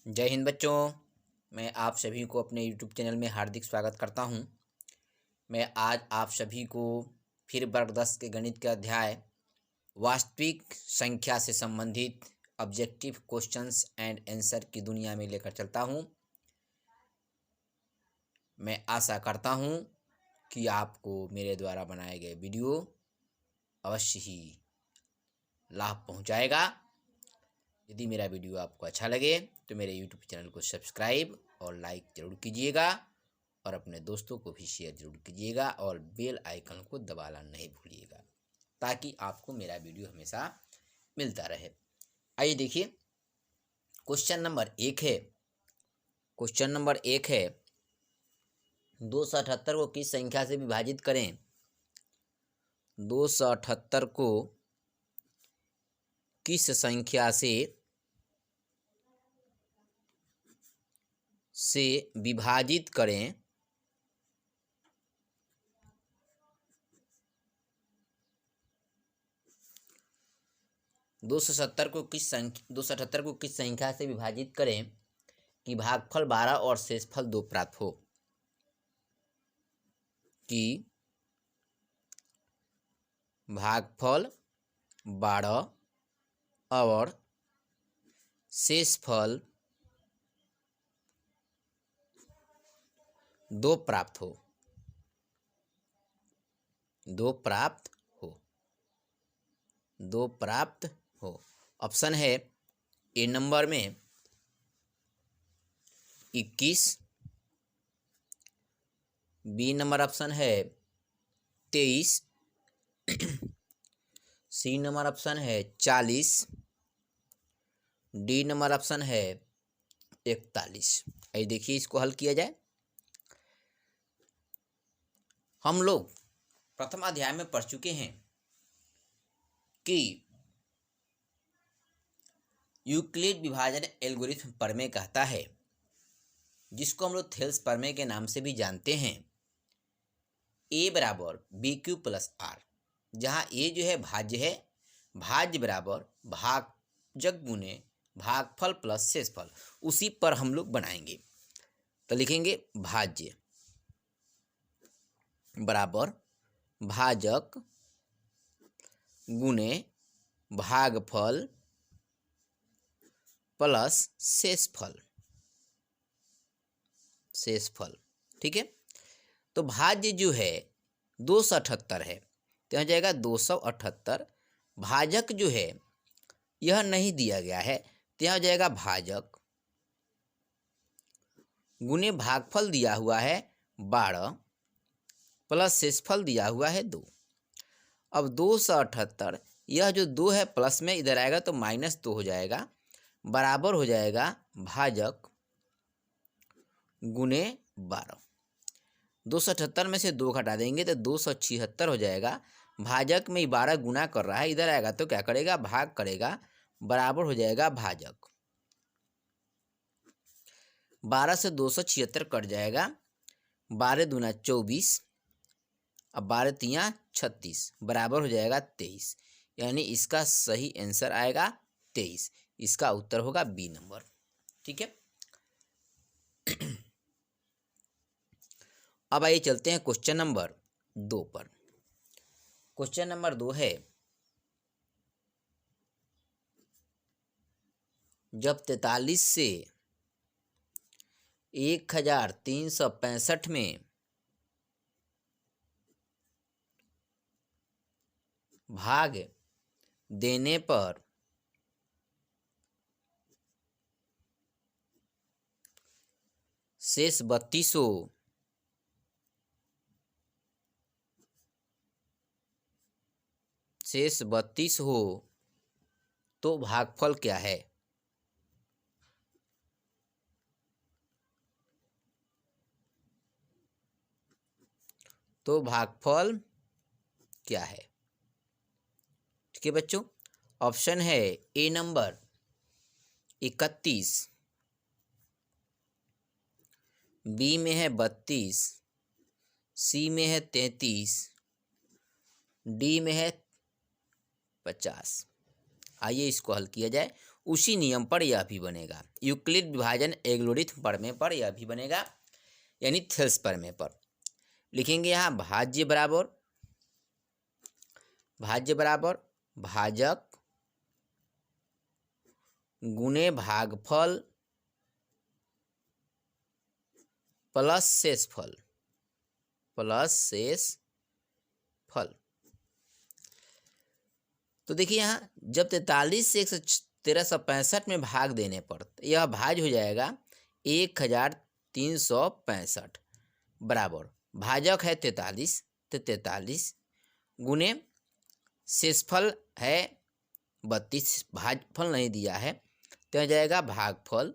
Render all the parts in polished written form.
जय हिंद बच्चों। मैं आप सभी को अपने YouTube चैनल में हार्दिक स्वागत करता हूं। मैं आज आप सभी को फिर वर्ग 10 के गणित के अध्याय वास्तविक संख्या से संबंधित ऑब्जेक्टिव क्वेश्चंस एंड आंसर की दुनिया में लेकर चलता हूं। मैं आशा करता हूं कि आपको मेरे द्वारा बनाए गए वीडियो अवश्य ही लाभ पहुंचाएगा। यदि मेरा वीडियो आपको अच्छा लगे तो मेरे YouTube चैनल को सब्सक्राइब और लाइक ज़रूर कीजिएगा और अपने दोस्तों को भी शेयर ज़रूर कीजिएगा और बेल आइकन को दबाना नहीं भूलिएगा ताकि आपको मेरा वीडियो हमेशा मिलता रहे। आइए देखिए, क्वेश्चन नंबर एक है 278 को किस संख्या से विभाजित करें। 278 को किस संख्या से विभाजित करें। 278 को किस संख्या से विभाजित करें कि भागफल 12 और शेषफल 2 प्राप्त हो। कि भागफल 12 और शेषफल 2 प्राप्त हो। ऑप्शन है ए नंबर में 21, बी नंबर ऑप्शन है 23, सी नंबर ऑप्शन है 40, डी नंबर ऑप्शन है 41। आइए देखिए, इसको हल किया जाए। हम लोग प्रथम अध्याय में पढ़ चुके हैं कि यूक्लिड विभाजन एल्गोरिथ्म प्रमेय कहता है, जिसको हम लोग थेल्स प्रमेय के नाम से भी जानते हैं, a बराबर बी क्यू प्लस आर, जहाँ a जो है भाज्य है, भाज्य बराबर भाजक गुने भागफल प्लस शेषफल, उसी पर हम लोग बनाएंगे। तो लिखेंगे भाज्य बराबर भाजक गुने भागफल प्लस शेषफल। ठीक है, तो भाज्य जो है 278 है, तो यहाँ जाएगा 278। भाजक जो है यह नहीं दिया गया है, तो यहाँ जाएगा भाजक गुने भागफल दिया हुआ है 12 प्लस शेषफल दिया हुआ है 2। अब 278 यह जो 2 है प्लस में इधर आएगा तो -2 हो जाएगा, बराबर हो जाएगा भाजक गुने 12। 278 में से 2 घटा देंगे तो 276 हो जाएगा। भाजक में 12 गुना कर रहा है, इधर आएगा तो क्या करेगा, भाग करेगा, बराबर हो जाएगा भाजक। 12 से 276 कट जाएगा, 12 दूना 24, अब 12 तियाँ 36, बराबर हो जाएगा 23। यानी इसका सही आंसर आएगा 23। इसका उत्तर होगा बी नंबर। ठीक है, अब आइए चलते हैं क्वेश्चन नंबर 2 पर। क्वेश्चन नंबर 2 है, जब 43 से 1365 में भाग देने पर शेष 32 हो तो भागफल क्या है। ठीक है बच्चों, ऑप्शन है ए नंबर 31, बी में है 32, सी में है 33, डी में है 50। आइए इसको हल किया जाए। उसी नियम पर यह भी बनेगा। यूक्लिड विभाजन एल्गोरिथ्म प्रमेय पर यह भी बनेगा, यानी थेल्स प्रमेय पर। लिखेंगे यहाँ भाज्य बराबर भाजक गुणे भागफल प्लस शेषफल तो देखिए यहाँ जब 43 से 1365 में भाग देने पर यह भाज्य हो जाएगा 1365 बराबर भाजक है 43 तो 43 गुणे शेषफल है 32, भाजफल नहीं दिया है तो हो जाएगा भागफल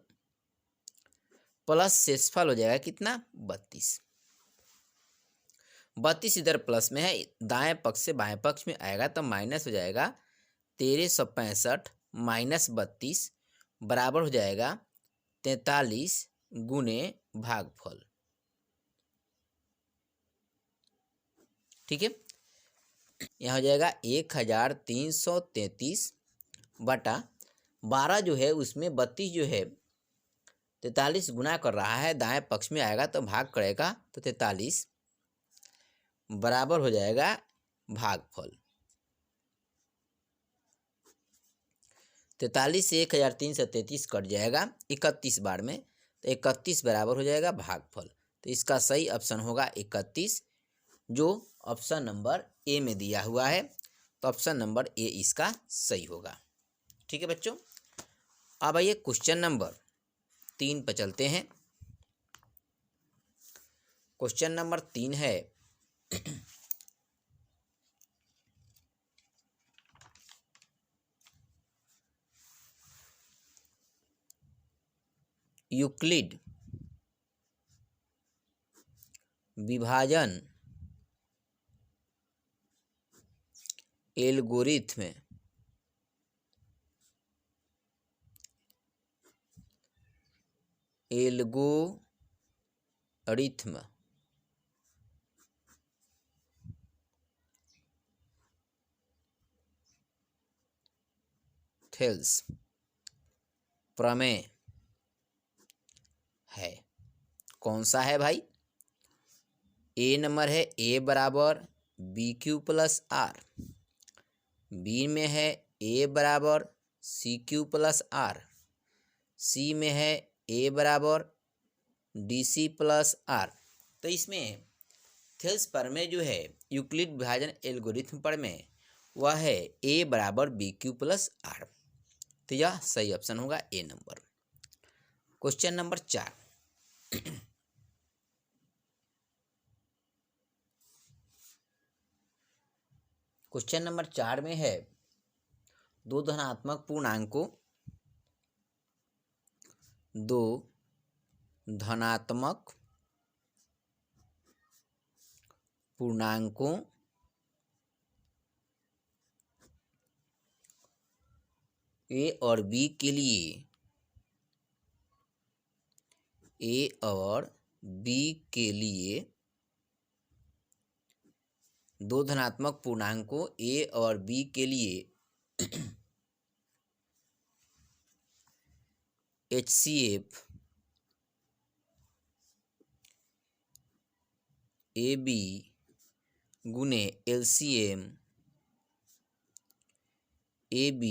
प्लस शेषफल हो जाएगा कितना 32 इधर प्लस में है, दाएं पक्ष से बाएं पक्ष में आएगा तो माइनस हो जाएगा 1365 माइनस 32 बराबर हो जाएगा 43 गुणे भागफल। ठीक है, यहाँ हो जाएगा 1333 बटा 12 जो है उसमें 32 जो है 43 गुना कर रहा है, दाएं पक्ष में आएगा तो भाग करेगा तो 43 बराबर हो जाएगा भागफल। 43 से 1333 कट जाएगा 31 बार में तो 31 बराबर हो जाएगा भागफल। तो इसका सही ऑप्शन होगा 31, जो ऑप्शन नंबर ए में दिया हुआ है। तो ऑप्शन नंबर ए इसका सही होगा। ठीक है बच्चों, अब आइए क्वेश्चन नंबर 3 पर चलते हैं। क्वेश्चन नंबर 3 है यूक्लिड विभाजन एल्गोरिथ्म थेल्स प्रमेय है। कौन सा है भाई? ए नंबर है ए बराबर B Q plus R, B में है ए बराबर C Q plus R, C में है ए बराबर डी सी प्लस आर। तो इसमें थेल्स प्रमेय जो है यूक्लिड विभाजन एल्गोरिथ्म प्रमेय वह है ए बराबर बी क्यू प्लस आर। तो यह सही ऑप्शन होगा A number. Question number 4 question number 4 में है दो धनात्मक पूर्णांकों ए और बी के लिए दो धनात्मक पूर्णांकों ए और बी के लिए HCF AB गुने LCM AB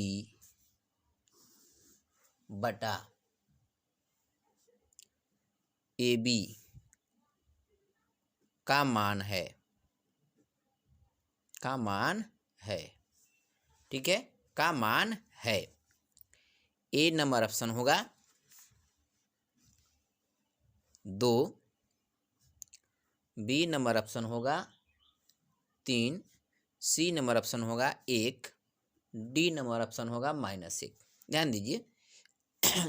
बटा AB का मान है। ठीक है, का मान है। ए नंबर ऑप्शन होगा 2, बी नंबर ऑप्शन होगा 3, सी नंबर ऑप्शन होगा 1, डी नंबर ऑप्शन होगा -1। ध्यान दीजिए,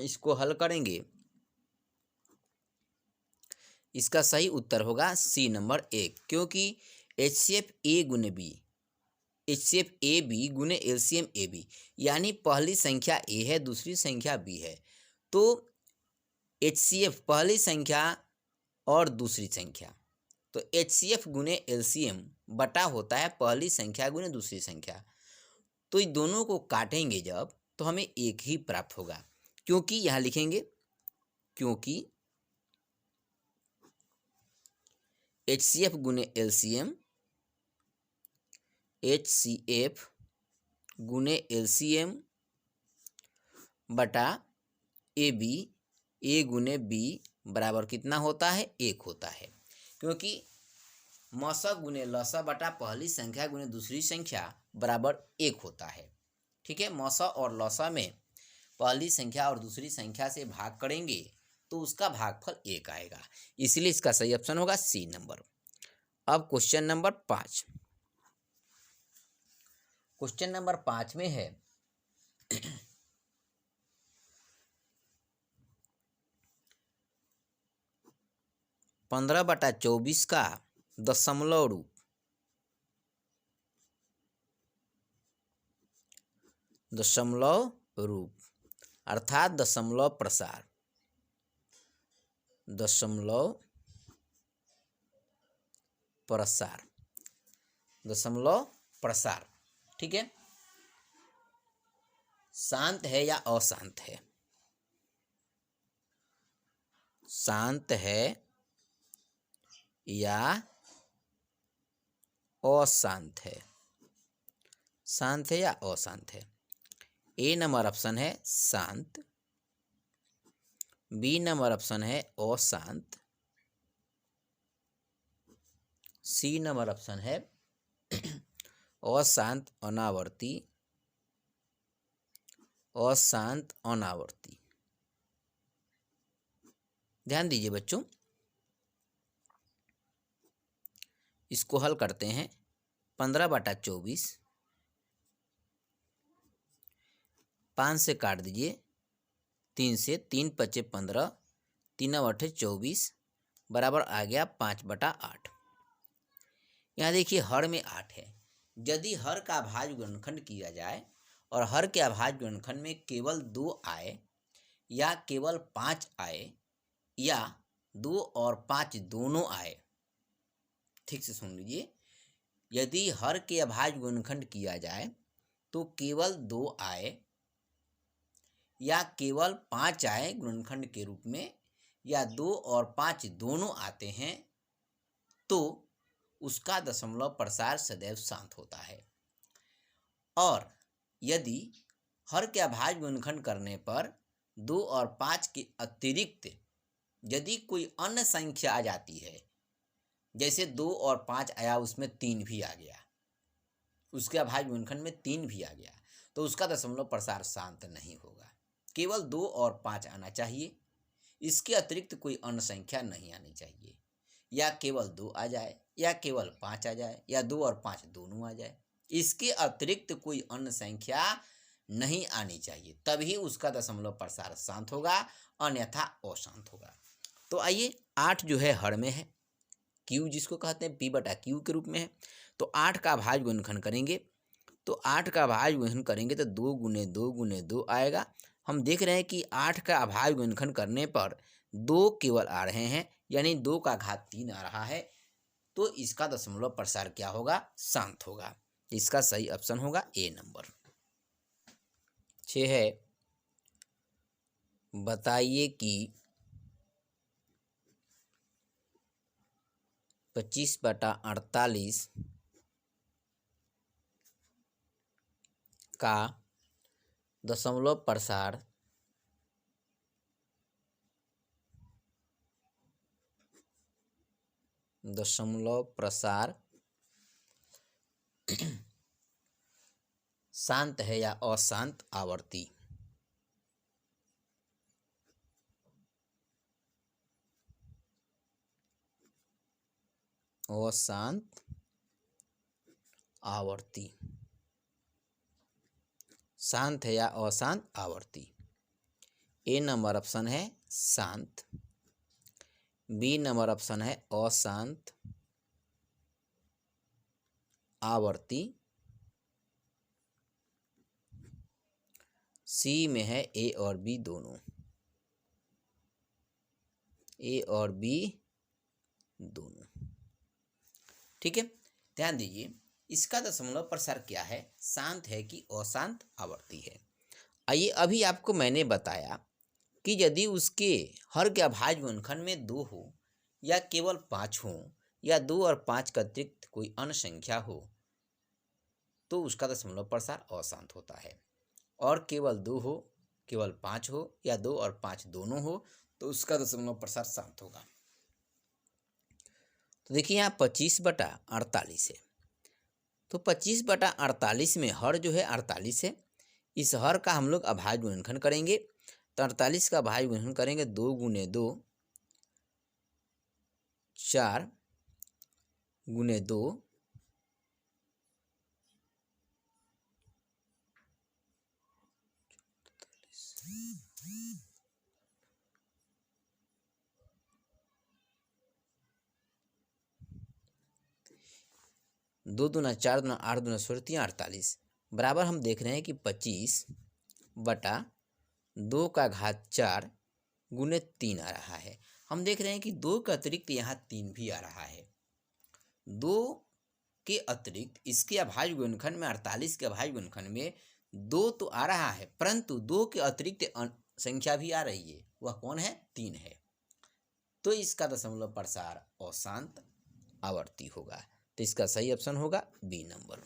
इसको हल करेंगे, इसका सही उत्तर होगा सी नंबर 1, क्योंकि HCF A गुने बी, HCF AB गुने LCM AB, यानी पहली संख्या A है दूसरी संख्या B है, तो HCF पहली संख्या और दूसरी संख्या, तो HCF गुने LCM बटा होता है पहली संख्या गुने दूसरी संख्या। तो इन दोनों को काटेंगे जब तो हमें 1 ही प्राप्त होगा, क्योंकि यहाँ लिखेंगे क्योंकि HCF गुने LCM, HCF गुने LCM बटा AB, A गुने B बराबर कितना होता है? 1 होता है, क्योंकि मौसा गुने लसा बटा पहली संख्या गुने दूसरी संख्या बराबर 1 होता है। ठीक है, मौसा और लसा में पहली संख्या और दूसरी संख्या से भाग करेंगे तो उसका भागफल 1 आएगा, इसलिए इसका सही ऑप्शन होगा सी नंबर। अब क्वेश्चन नंबर 5। क्वेश्चन नंबर 5 में है 15/24 का दशमलव रूप, अर्थात दशमलव प्रसार, दशमलव प्रसार। ठीक है, शांत है या अशांत है? शांत है या अशांत है? शांत है या अशांत है? ए नंबर ऑप्शन है शांत, बी नंबर ऑप्शन है अशांत, सी नंबर ऑप्शन है अशांत अनावर्ती, अशांत अनावर्ती। ध्यान दीजिए बच्चों, इसको हल करते हैं। 15/24, 5 से काट दीजिए, 3 से, 3 × 5 = 15, 3 × 8 = 24 बराबर आ गया 5/8। यहाँ देखिए हर में 8 है। यदि हर का अभाज्य गुणनखंड किया जाए और हर के अभाज्य गुणनखंड में केवल 2 आए या केवल 5 आए या 2 और 5 दोनों आए, ठीक से सुन लीजिए, यदि हर के अभाज्य गुणनखंड किया जाए तो केवल 2 आए या केवल 5 आए गुणनखंड के रूप में या 2 और 5 दोनों आते हैं, तो उसका दशमलव प्रसार सदैव शांत होता है। और यदि हर के अभाज्य गुणनखंड करने पर 2 और 5 के अतिरिक्त यदि कोई अन्य संख्या आ जाती है, जैसे 2 और 5 आया उसमें 3 भी आ गया, उसके अभाज्य गुणनखंड में 3 भी आ गया, तो उसका दशमलव प्रसार शांत नहीं होगा। केवल 2 और 5 आना चाहिए, इसके अतिरिक्त कोई अन्य संख्या नहीं आनी चाहिए, या केवल 2 आ जाए या केवल 5 आ जाए या 2 और 5 दोनों आ जाए, इसके अतिरिक्त कोई अन्य संख्या नहीं आनी चाहिए, तभी उसका दशमलव प्रसार शांत होगा, अन्यथा अशांत होगा। तो आइए, 8 जो है हर में है, Q जिसको कहते हैं P/Q के रूप में है, तो 8 का अभाज्य गुणनखंड करेंगे, तो 8 का अभाज्य गुणनखंड करेंगे तो 2 × 2 × 2 आएगा। हम देख रहे हैं कि 8 का अभाज्य गुणनखंड करने पर 2 केवल आ रहे हैं, यानी 2 का घात 3 आ रहा है, तो इसका दशमलव प्रसार क्या होगा? शांत होगा। इसका सही ऑप्शन होगा ए नंबर। 6 है, बताइए कि 25/48 का दशमलव प्रसार शांत है या अशांत आवर्ती? अशांत आवर्ती। शांत है या अशांत आवर्ती? ए नंबर ऑप्शन है शांत, बी नंबर ऑप्शन है अशांत आवर्ती, सी में है ए और बी दोनों, ए और बी दोनों। ठीक है, ध्यान दीजिए, इसका दशमलव प्रसार क्या है? शांत है कि अशांत आवर्ती है? आइए, अभी आपको मैंने बताया कि यदि उसके हर के अभाज्य गुणनखंड में 2 हो या केवल 5 हो या 2 और 5 का अतिरिक्त कोई अन्य संख्या हो तो उसका दशमलव प्रसार अशांत होता है। और केवल 2 हो, केवल 5 हो या 2 और 5 दोनों हो तो उसका दशमलव प्रसार शांत होगा। तो देखिए यहाँ 25/48 है, तो 25/48 में हर जो है 48 है। इस हर का हम लोग अभाज्य गुणनखंड करेंगे, तो 48 का अभाज्य गुणनखंड करेंगे 2 गुने 2 4 गुने 2 2 दूना 4 दूना 8 दूना 16 48 बराबर हम देख रहे हैं कि 25/2 गुने 3 आ रहा है। हम देख रहे हैं कि 2 के अतिरिक्त यहाँ 3 भी आ रहा है। 2 के अतिरिक्त इसके अभाज्य गुणनखंड में 48 के अभाज्य गुणनखंड में 2 तो आ रहा है, परंतु 2 के अतिरिक्त संख्या भी आ रही है, वह कौन है? 3 है। तो इसका दशमलव प्रसार अशांत आवर्ती होगा। तो इसका सही ऑप्शन होगा बी नंबर।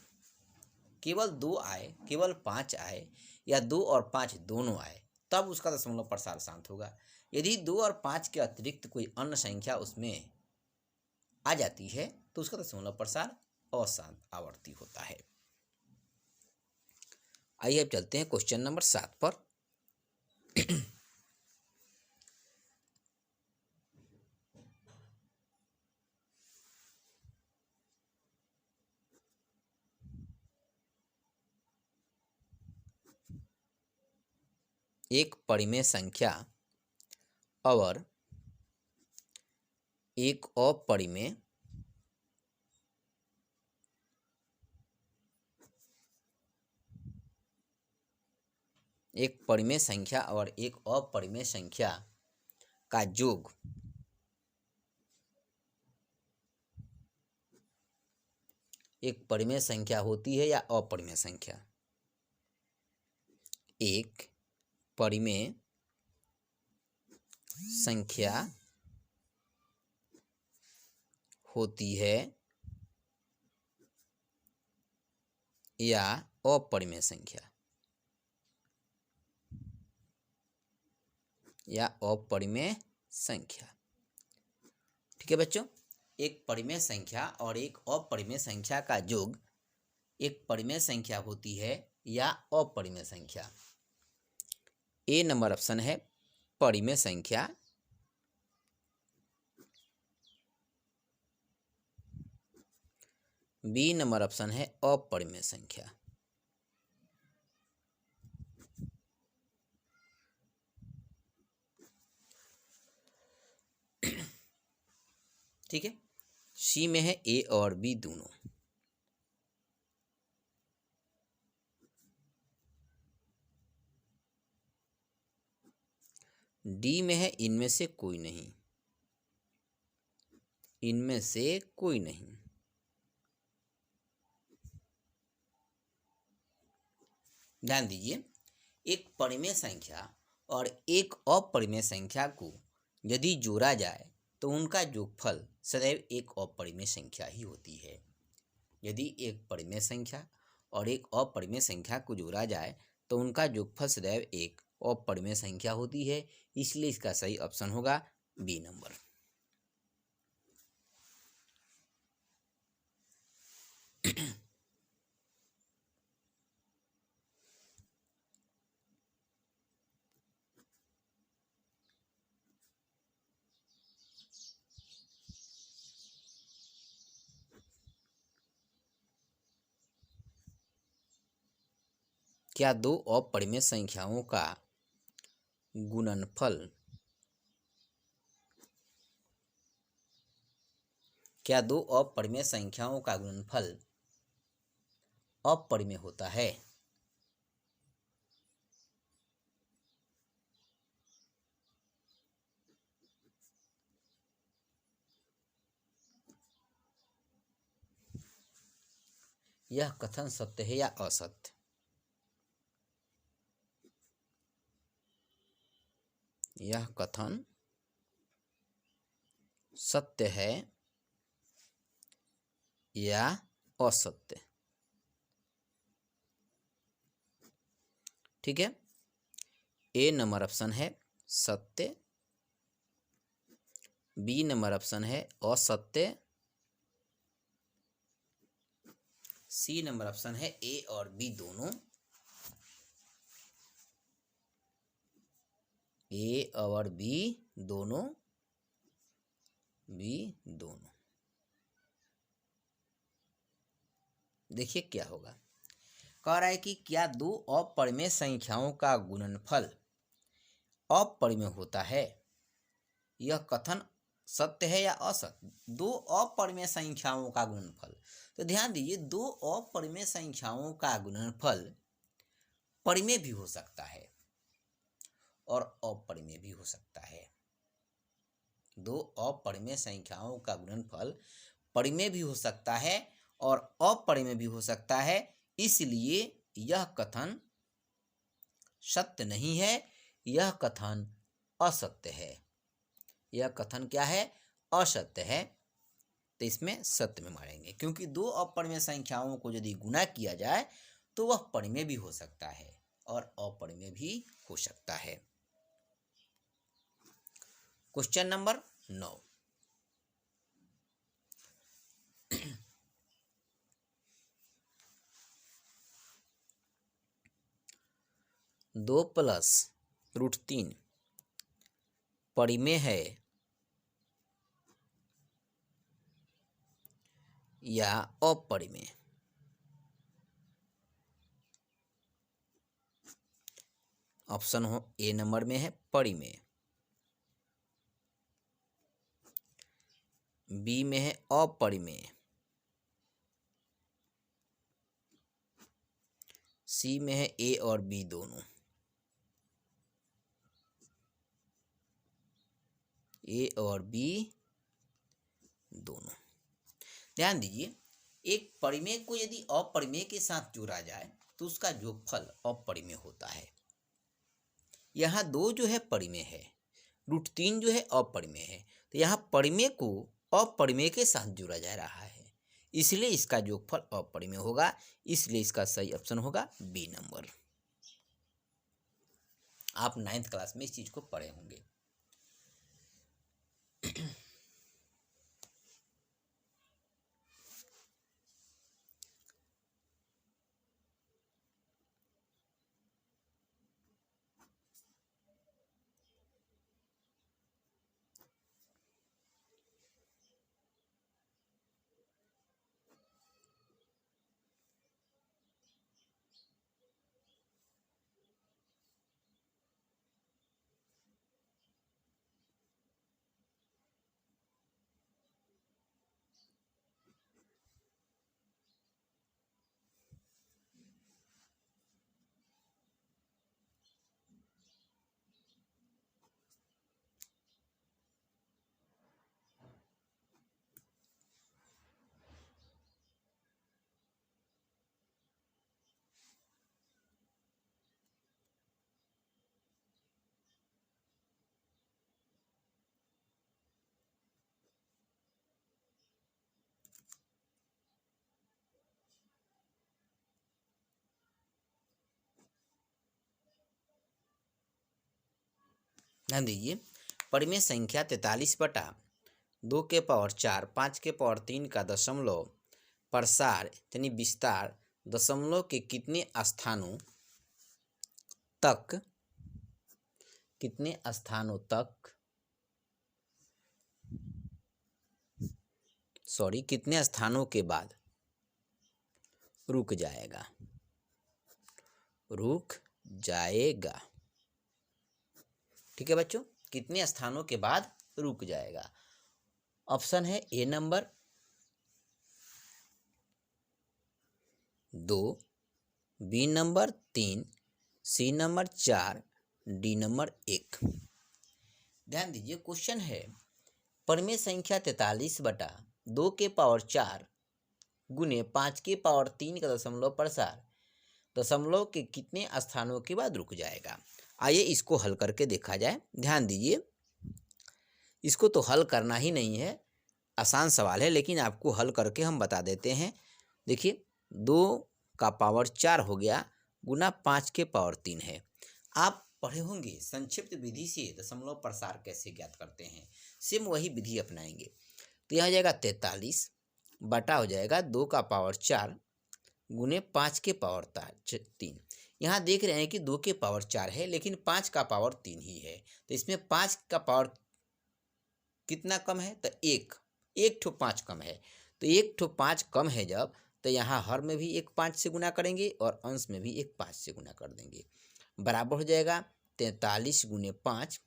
केवल 2 आए, केवल 5 आए या 2 और 5 दोनों आए तब उसका दशमलव प्रसार शांत होगा। यदि 2 और 5 के अतिरिक्त कोई अन्य संख्या उसमें आ जाती है तो उसका दशमलव प्रसार अशांत आवर्ती होता है। आइए अब चलते हैं क्वेश्चन नंबर 7 पर। एक परिमेय संख्या और एक अपरिमेय एक परिमेय संख्या और एक अपरिमेय संख्या का योग एक परिमेय संख्या होती है या अपरिमेय संख्या? एक परिमेय संख्या होती है या अपरिमेय संख्या? या अपरिमेय संख्या। ठीक है बच्चों, एक परिमेय संख्या और एक अपरिमेय संख्या का योग एक परिमेय संख्या होती है या अपरिमेय संख्या? ए नंबर ऑप्शन है परिमेय संख्या, बी नंबर ऑप्शन है अपरिमेय संख्या। ठीक है, सी में है ए और बी दोनों। डी में है इनमें से कोई नहीं, इनमें से कोई नहीं। ध्यान दीजिए, एक परिमेय संख्या और एक अपरिमेय संख्या को यदि जोड़ा जाए तो उनका योगफल सदैव एक अपरिमेय संख्या ही होती है। यदि एक परिमेय संख्या और एक अपरिमेय संख्या को जोड़ा जाए तो उनका योगफल सदैव एक अपरिमेय संख्या होती है, इसलिए इसका सही ऑप्शन होगा बी नंबर। क्या दो अपरिमेय संख्याओं का गुणनफल क्या दो अपरिमेय संख्याओं का गुणनफल अपरिमेय होता है? यह कथन सत्य है या असत्य? यह कथन सत्य है या असत्य। ठीक है, ए नंबर ऑप्शन है सत्य, बी नंबर ऑप्शन है असत्य, सी नंबर ऑप्शन है ए और बी दोनों, ए और बी दोनों, बी दोनों। देखिए क्या होगा। कह रहा है कि क्या दो अपरिमेय संख्याओं का गुणनफल अपरिमेय होता है? यह कथन सत्य है या असत्य? दो अपरिमेय संख्याओं का गुणनफल, तो ध्यान दीजिए, दो अपरिमेय संख्याओं का गुणनफल परिमेय भी हो सकता है और अपरिमेय भी हो सकता है। दो अपरिमेय संख्याओं का गुणनफल परिमेय भी हो सकता है और अपरिमेय भी हो सकता है, इसलिए यह कथन सत्य नहीं है, यह कथन असत्य है। यह कथन क्या है? असत्य है। तो इसमें सत्य में मारेंगे, क्योंकि दो अपरिमेय संख्याओं को यदि गुणा किया जाए तो वह परिमेय भी हो सकता है और अपरिमेय भी हो सकता है। Question number 9। दो प्लस रूट 3 परिमेय है या अपरिमेय? ऑप्शन हो ए नंबर में है परिमेय, बी में है अपरिमेय, सी में है ए और बी दोनों, ए और बी दोनों। ध्यान दीजिए, एक परिमेय को यदि अपरिमेय के साथ जोड़ा जाए तो उसका योगफल अपरिमेय होता है। यहाँ दो जो है परिमेय है, रूट 3 जो है अपरिमेय है, तो यहाँ परिमेय को अपरिमेय के साथ जोड़ा जा रहा है, इसलिए इसका योगफल अपरिमेय होगा, इसलिए इसका सही ऑप्शन होगा बी नंबर। आप 9th क्लास में इस चीज को पढ़े होंगे। ध्यान दीजिए, परिमेय संख्या 43/2 के पावर 4 5 के पावर 3 का दशमलव प्रसार यानी विस्तार दशमलव के कितने स्थानों तक कितने स्थानों के बाद रुक जाएगा? ठीक है बच्चों, कितने स्थानों के बाद रुक जाएगा? ऑप्शन है A number 2, B number 3, C number 4, D number 1। ध्यान दीजिए, क्वेश्चन है परिमेय संख्या 43/2 के पावर 4 गुने 5 के पावर 3 का दशमलव प्रसार दशमलव के कितने स्थानों के बाद रुक जाएगा? आइए इसको हल करके देखा जाए। ध्यान दीजिए, इसको तो हल करना ही नहीं है, आसान सवाल है, लेकिन आपको हल करके हम बता देते हैं। देखिए, 2 का पावर 4 हो गया गुना 5 के पावर 3 है। आप पढ़े होंगे संक्षिप्त विधि से दशमलव प्रसार कैसे ज्ञात करते हैं, सेम वही विधि अपनाएंगे। तो यह हो जाएगा 43 बटा हो जाएगा 2 का पावर 4 गुने 5 के पावर 3। यहाँ देख रहे हैं कि 2 के पावर 4 है, लेकिन 5 का पावर 3 ही है, तो इसमें 5 का पावर कितना कम है, तो एक ठो 5 कम है। तो एक ठो 5 कम है जब, तो यहाँ हर में भी एक 5 से गुना करेंगे और अंश में भी एक 5 से गुना कर देंगे। बराबर हो जाएगा 43 गुने 5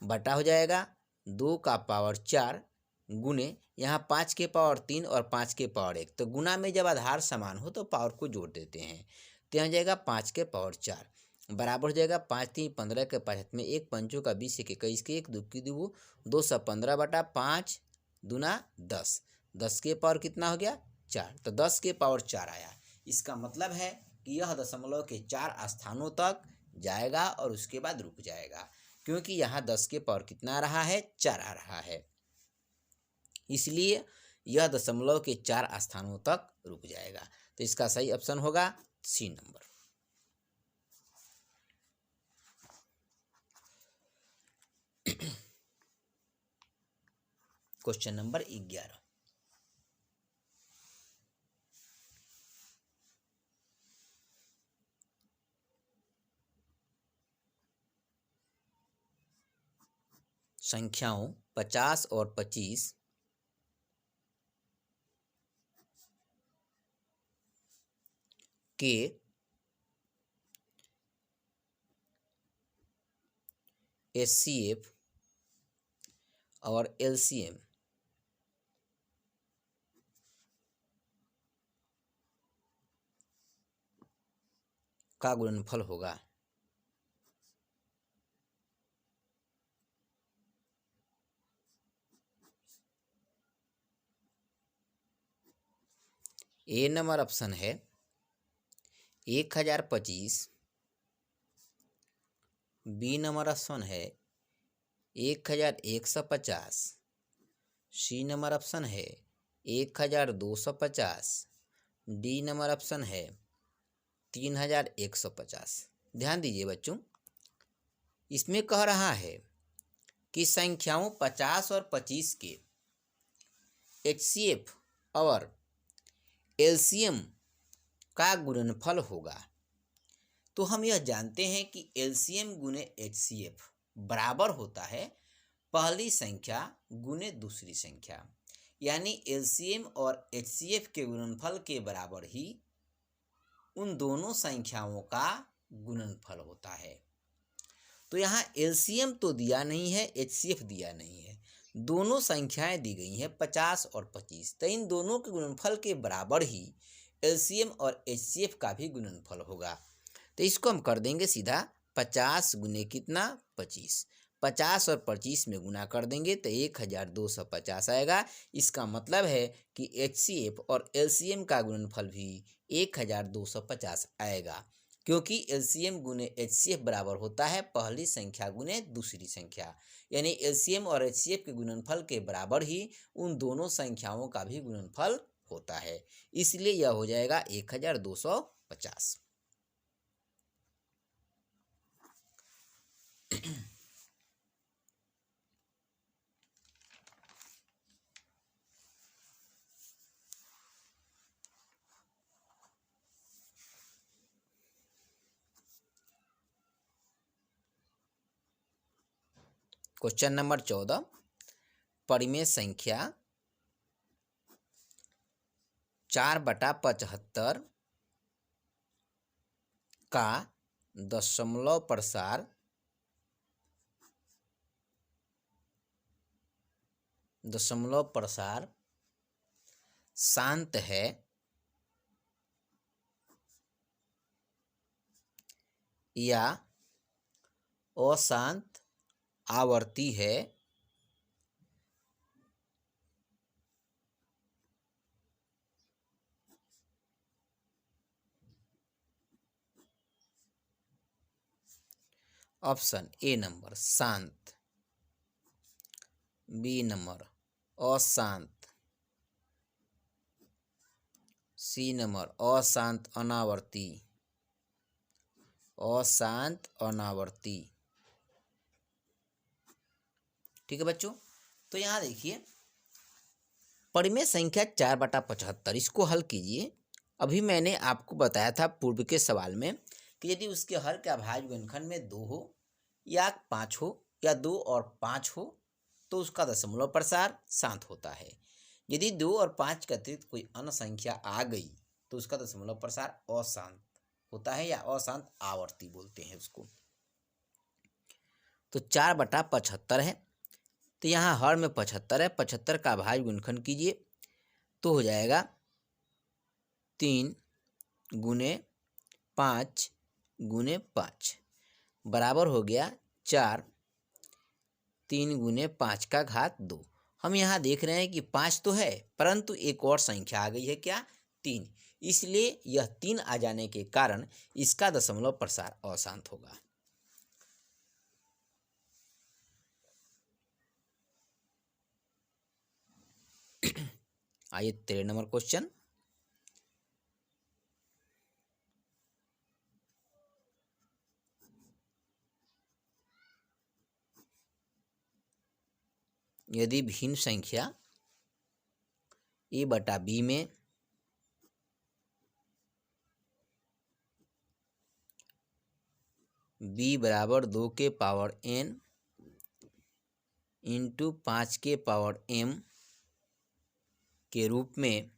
बटा हो जाएगा 2 का पावर 4 गुने यहाँ 5 के पावर 3 और 5 के पावर 1। तो गुना में जब आधार समान हो तो पावर को जोड़ देते हैं, तो यहाँ जाएगा 5 के पावर 4 बराबर हो जाएगा 5 3 15 के 5 में 1 पंचों का 20 1 21 के 1 2 की 2 215 बटा 5 दूना 10। 10 के पावर कितना हो गया 4, तो 10 के पावर 4 आया। इसका मतलब है कि यह दशमलव के 4 स्थानों तक जाएगा और उसके बाद रुक जाएगा, क्योंकि यहाँ 10 के पावर कितना आ रहा है 4 आ रहा है, इसलिए यह दशमलव के 4 स्थानों तक रुक जाएगा। तो इसका सही ऑप्शन होगा सी नंबर। क्वेश्चन नंबर 11, संख्याओं 50 और 25 के HCF और LCM का गुणनफल होगा। ए नंबर ऑप्शन है 1025, बी नंबर ऑप्शन है 1150, सी नंबर ऑप्शन है 1250, डी नंबर ऑप्शन है 3150। ध्यान दीजिए बच्चों, इसमें कह रहा है कि संख्याओं 50 और 25 के HCF और LCM का गुणनफल होगा। तो हम यह जानते हैं कि LCM गुने HCF बराबर होता है पहली संख्या गुने दूसरी संख्या, यानी LCM और HCF के गुणनफल के बराबर ही उन दोनों संख्याओं का गुणनफल होता है। तो यहाँ LCM तो दिया नहीं है, HCF दिया नहीं है, दोनों संख्याएं दी गई हैं 50 और 25, तो इन दोनों के गुणनफल के बराबर ही LCM और HCF का भी गुणनफल होगा। तो इसको हम कर देंगे सीधा 50 गुने कितना 25, 50 और 25 में गुना कर देंगे तो 1250 आएगा। इसका मतलब है कि HCF और LCM का गुणनफल भी 1250 आएगा, क्योंकि LCM गुने HCF बराबर होता है पहली संख्या गुने दूसरी संख्या, यानी LCM और HCF के गुणनफल के बराबर ही उन दोनों संख्याओं का भी गुणनफल होता है, इसलिए यह हो जाएगा 1250। क्वेश्चन नंबर 14, परिमेय संख्या 4/75 का दशमलव प्रसार शांत है या अशांत आवर्ती है, ऑप्शन ए नंबर शांत, बी नंबर अशांत, सी नंबर अशांत अनावर्ती, अशांत अनावर्ती। ठीक है बच्चों, तो यहाँ देखिए परिमेय संख्या 4/75, इसको हल कीजिए। अभी मैंने आपको बताया था पूर्व के सवाल में कि यदि उसके हर के अभाज्य गुणनखंड में 2 हो या 5 हो या 2 और 5 हो तो उसका दशमलव प्रसार शांत होता है। यदि 2 और 5 के अतिरिक्त कोई अन्य संख्या आ गई तो उसका दशमलव प्रसार अशांत होता है या अशांत आवर्ती बोलते हैं उसको। तो 4/75 है, तो यहाँ हर में 75 है, 75 का अभाज्य गुणनखंड कीजिए तो हो जाएगा 3 गुने 5 गुने 5 बराबर हो गया 4, 3 गुने 5 का घात 2। हम यहाँ देख रहे हैं कि 5 तो है परंतु एक और संख्या आ गई है, क्या? 3, इसलिए यह 3 आ जाने के कारण इसका दशमलव प्रसार अशांत होगा। आइए 13 नंबर क्वेश्चन। यदि भिन्न संख्या a/b में b बराबर 2 के पावर n इंटू 5 के पावर m के रूप में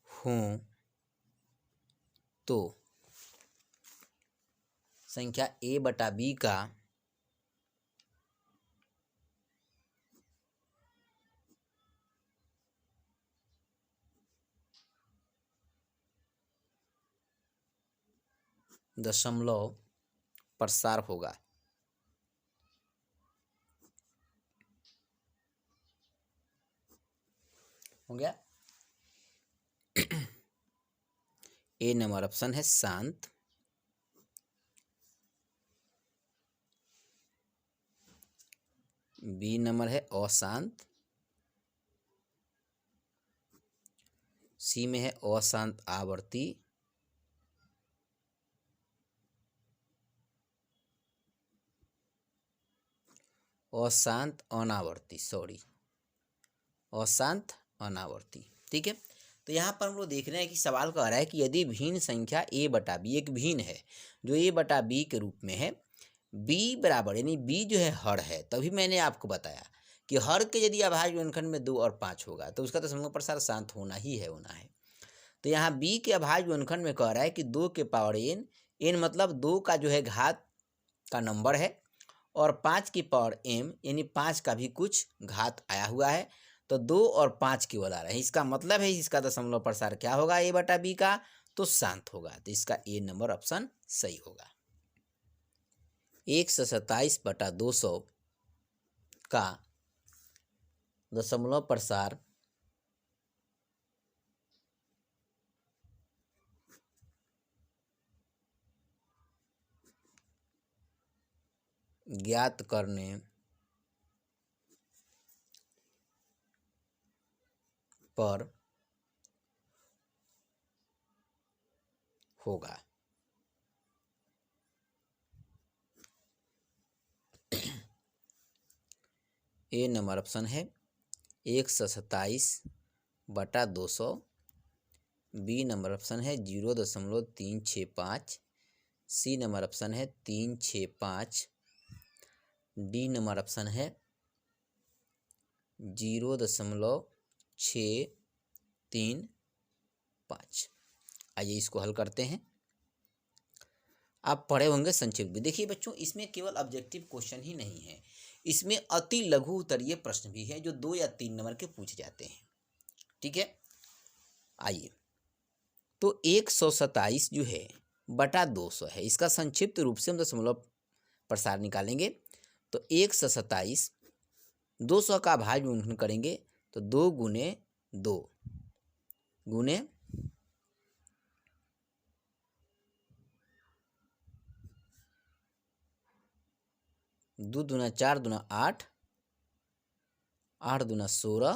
हों तो संख्या a/b का दशमलव प्रसार होगा। हो गया। ए नंबर ऑप्शन है शांत, बी नंबर है अशांत, सी में है अशांत आवर्ती, अशांत अनावर्ती, अशांत अनावर्ती। ठीक है, तो यहाँ पर हम लोग देख रहे हैं कि सवाल कह रहा है कि यदि भिन्न संख्या a/b एक भिन्न है जो a/b के रूप में है, b बराबर यानी b जो है हर है, तभी मैंने आपको बताया कि हर के यदि अभाज्य गुणनखंड में 2 और 5 होगा तो उसका दशमलव प्रसार शांत होना ही है, होना है। तो यहाँ b के अभाज्य गुणनखंड में कह रहा है कि 2 के पावर n मतलब 2 का जो है घात का नंबर है और 5 की पावर m यानी 5 का भी कुछ घात आया हुआ है, तो 2 और 5 केवल आ रहे हैं। इसका मतलब है इसका दशमलव प्रसार क्या होगा a/b का, तो शांत होगा। तो इसका ए नंबर ऑप्शन सही होगा। 127/200 का दशमलव प्रसार ज्ञात करने पर होगा। ए नंबर ऑप्शन है 127/200, बी नंबर ऑप्शन है 0.365, सी नंबर ऑप्शन है 365, डी नंबर ऑप्शन है 0.635। आइए इसको हल करते हैं। आप पढ़े होंगे संक्षिप्त भी। देखिए बच्चों, इसमें केवल ऑब्जेक्टिव क्वेश्चन ही नहीं है, इसमें अति लघु उत्तरीय प्रश्न भी है जो 2 या 3 नंबर के पूछे जाते हैं। ठीक है, आइए तो 127 जो है बटा 200 है, इसका संक्षिप्त रूप से हम दशमलव प्रसार निकालेंगे। तो 127 200 का अभाज्य गुणनखंड करेंगे तो 2 गुने 2 गुने 2 दूना 4 दूना 8, 8 दूना 16,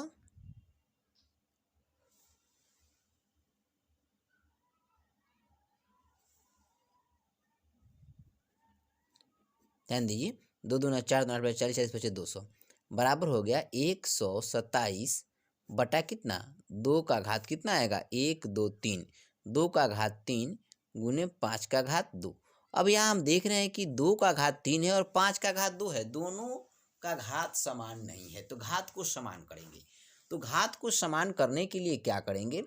ध्यान दीजिए 2 दूना 4 दूना 8 40 40 पचे 200 बराबर हो गया 127 बटा कितना 2 का घात कितना आएगा 1 2 3, 2 का घात 3 गुने 5 का घात 2। अब यहाँ हम देख रहे हैं कि 2 का घात 3 है और 5 का घात 2 है, दोनों का घात समान नहीं है, तो घात को समान करेंगे। तो घात को समान करने के लिए क्या करेंगे,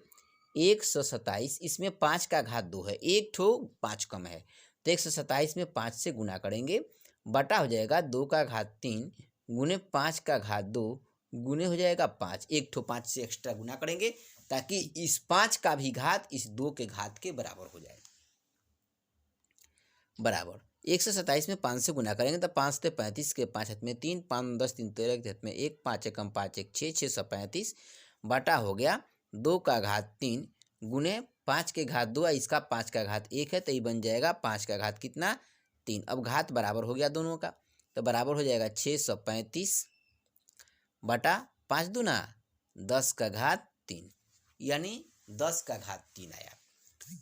127 इसमें 5 का घात 2 है, एक ठो 5 कम है, तो 127 में 5 से गुना करेंगे, बटा हो जाएगा 2 का घात 3 गुने 5 का घात 2 गुने हो जाएगा 5, एक ठो 5 से एक्स्ट्रा गुना करेंगे ताकि इस 5 का भी घात इस 2 के घात के बराबर हो जाए। बराबर 127 में 5 से गुना करेंगे तो 5 से 35 के 5 हाथ में 3, 5 10 3 13 के हाथ में 1, 5 एकम 5 1 6, 635 बटा हो गया 2 का घात 3 गुने 5 के घात 2, इसका 5 का घात 1 है तो ये बन जाएगा 5 का घात कितना 3। अब घात बराबर हो गया दोनों का, तो बराबर हो जाएगा 635 बटा 5 दूना 10 का घात 3, यानी 10 का घात 3 आया,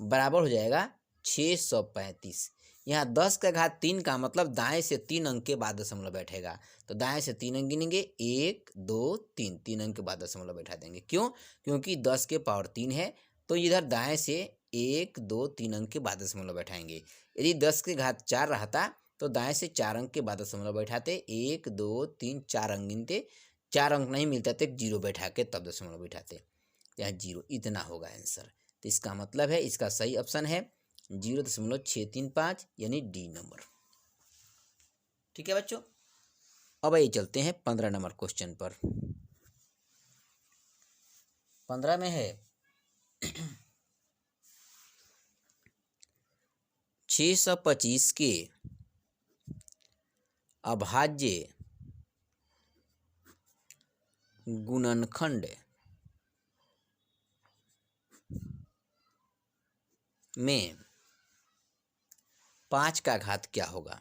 बराबर हो जाएगा 635। यहाँ 10 का घात 3 का मतलब दाएं से 3 अंक के बाद दशमलव बैठेगा, तो दाएं से 3 अंक गिनेंगे 1 2 3, 3 अंक के बाद दशमलव बैठा देंगे। क्यों? क्योंकि 10 के पावर 3 है, तो इधर दाएं से 1 2 3 अंक के बाद दशमलव बैठाएंगे। यदि 10 के घात 4 रहता तो दाएं से 4 अंक के बाद दशमलव बैठाते, 1 2 3 4 अंक गिनते, 4 अंक नहीं मिलता तो एक जीरो बैठा के तब दशमलव बैठाते, यहाँ जीरो, इतना होगा आंसर। तो इसका मतलब है इसका सही ऑप्शन है 0.635 यानी डी नंबर। ठीक है बच्चों, अब ये चलते हैं 15 नंबर क्वेश्चन पर। 15 में है 625 के अभाज्य गुणनखंड में 5 का घात क्या होगा।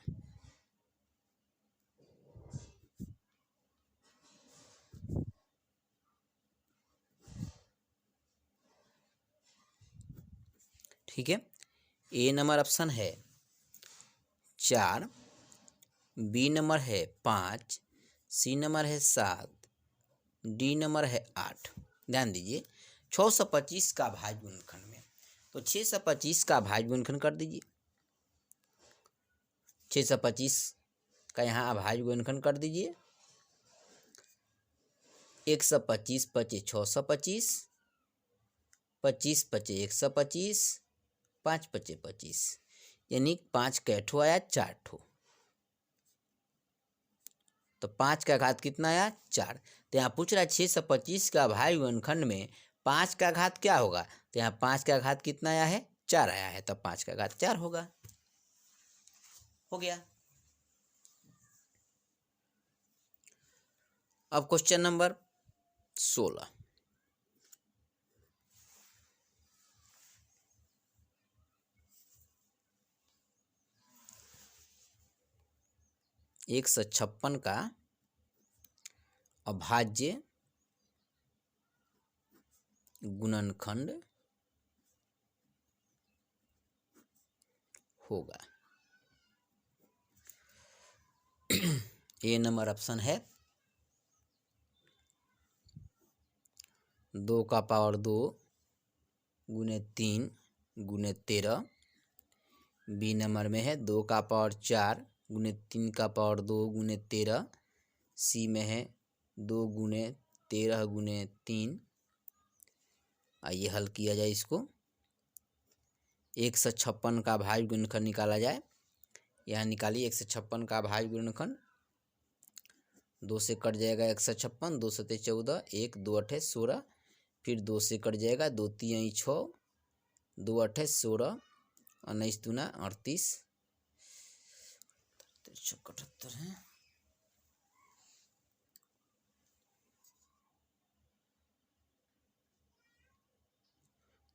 ठीक है, ए नंबर ऑप्शन है 4, बी नंबर है 5, सी नंबर है 7, डी नंबर है 8। ध्यान दीजिए 625 का भाज्य गुणनखंड में, तो 625 का भाज्य गुणनखंड कर दीजिए, 625 का यहाँ अभाज्य गुणनखंड कर दीजिए, 125 पचे 625, 25 पचे 125, 5 पचे 25, यानी 5 कै ठो आया 4 ठो, तो 5 का घात कितना आया 4। तो यहाँ पूछ रहा है 625 का भाज्य गुणनखंड में 5 का घात क्या होगा, तो यहाँ 5 का घात कितना आया है 4 आया है, तब 5 का घात 4 होगा। हो गया। अब क्वेश्चन नंबर 16, एक 156 का अभाज्य गुणनखंड होगा। ए नंबर ऑप्शन है 2 का पावर 2 गुने 3 गुने 13, बी नंबर में है 2 का पावर 4 गुने 3 का पावर 2 गुने 13, सी में है 2 गुने 13 गुने 3। आइए हल किया जाए इसको, 156 का भाज्य गुणनखंड निकाला जाए। यहाँ निकालिए 156 का भाज्य गुणनखंड, 2 से कट जाएगा 156, 2 सते 14, 1 2 अठे 16, फिर 2 से कट जाएगा 2 3 6, 2 अठे 16, 19 दूना 38, 78 है,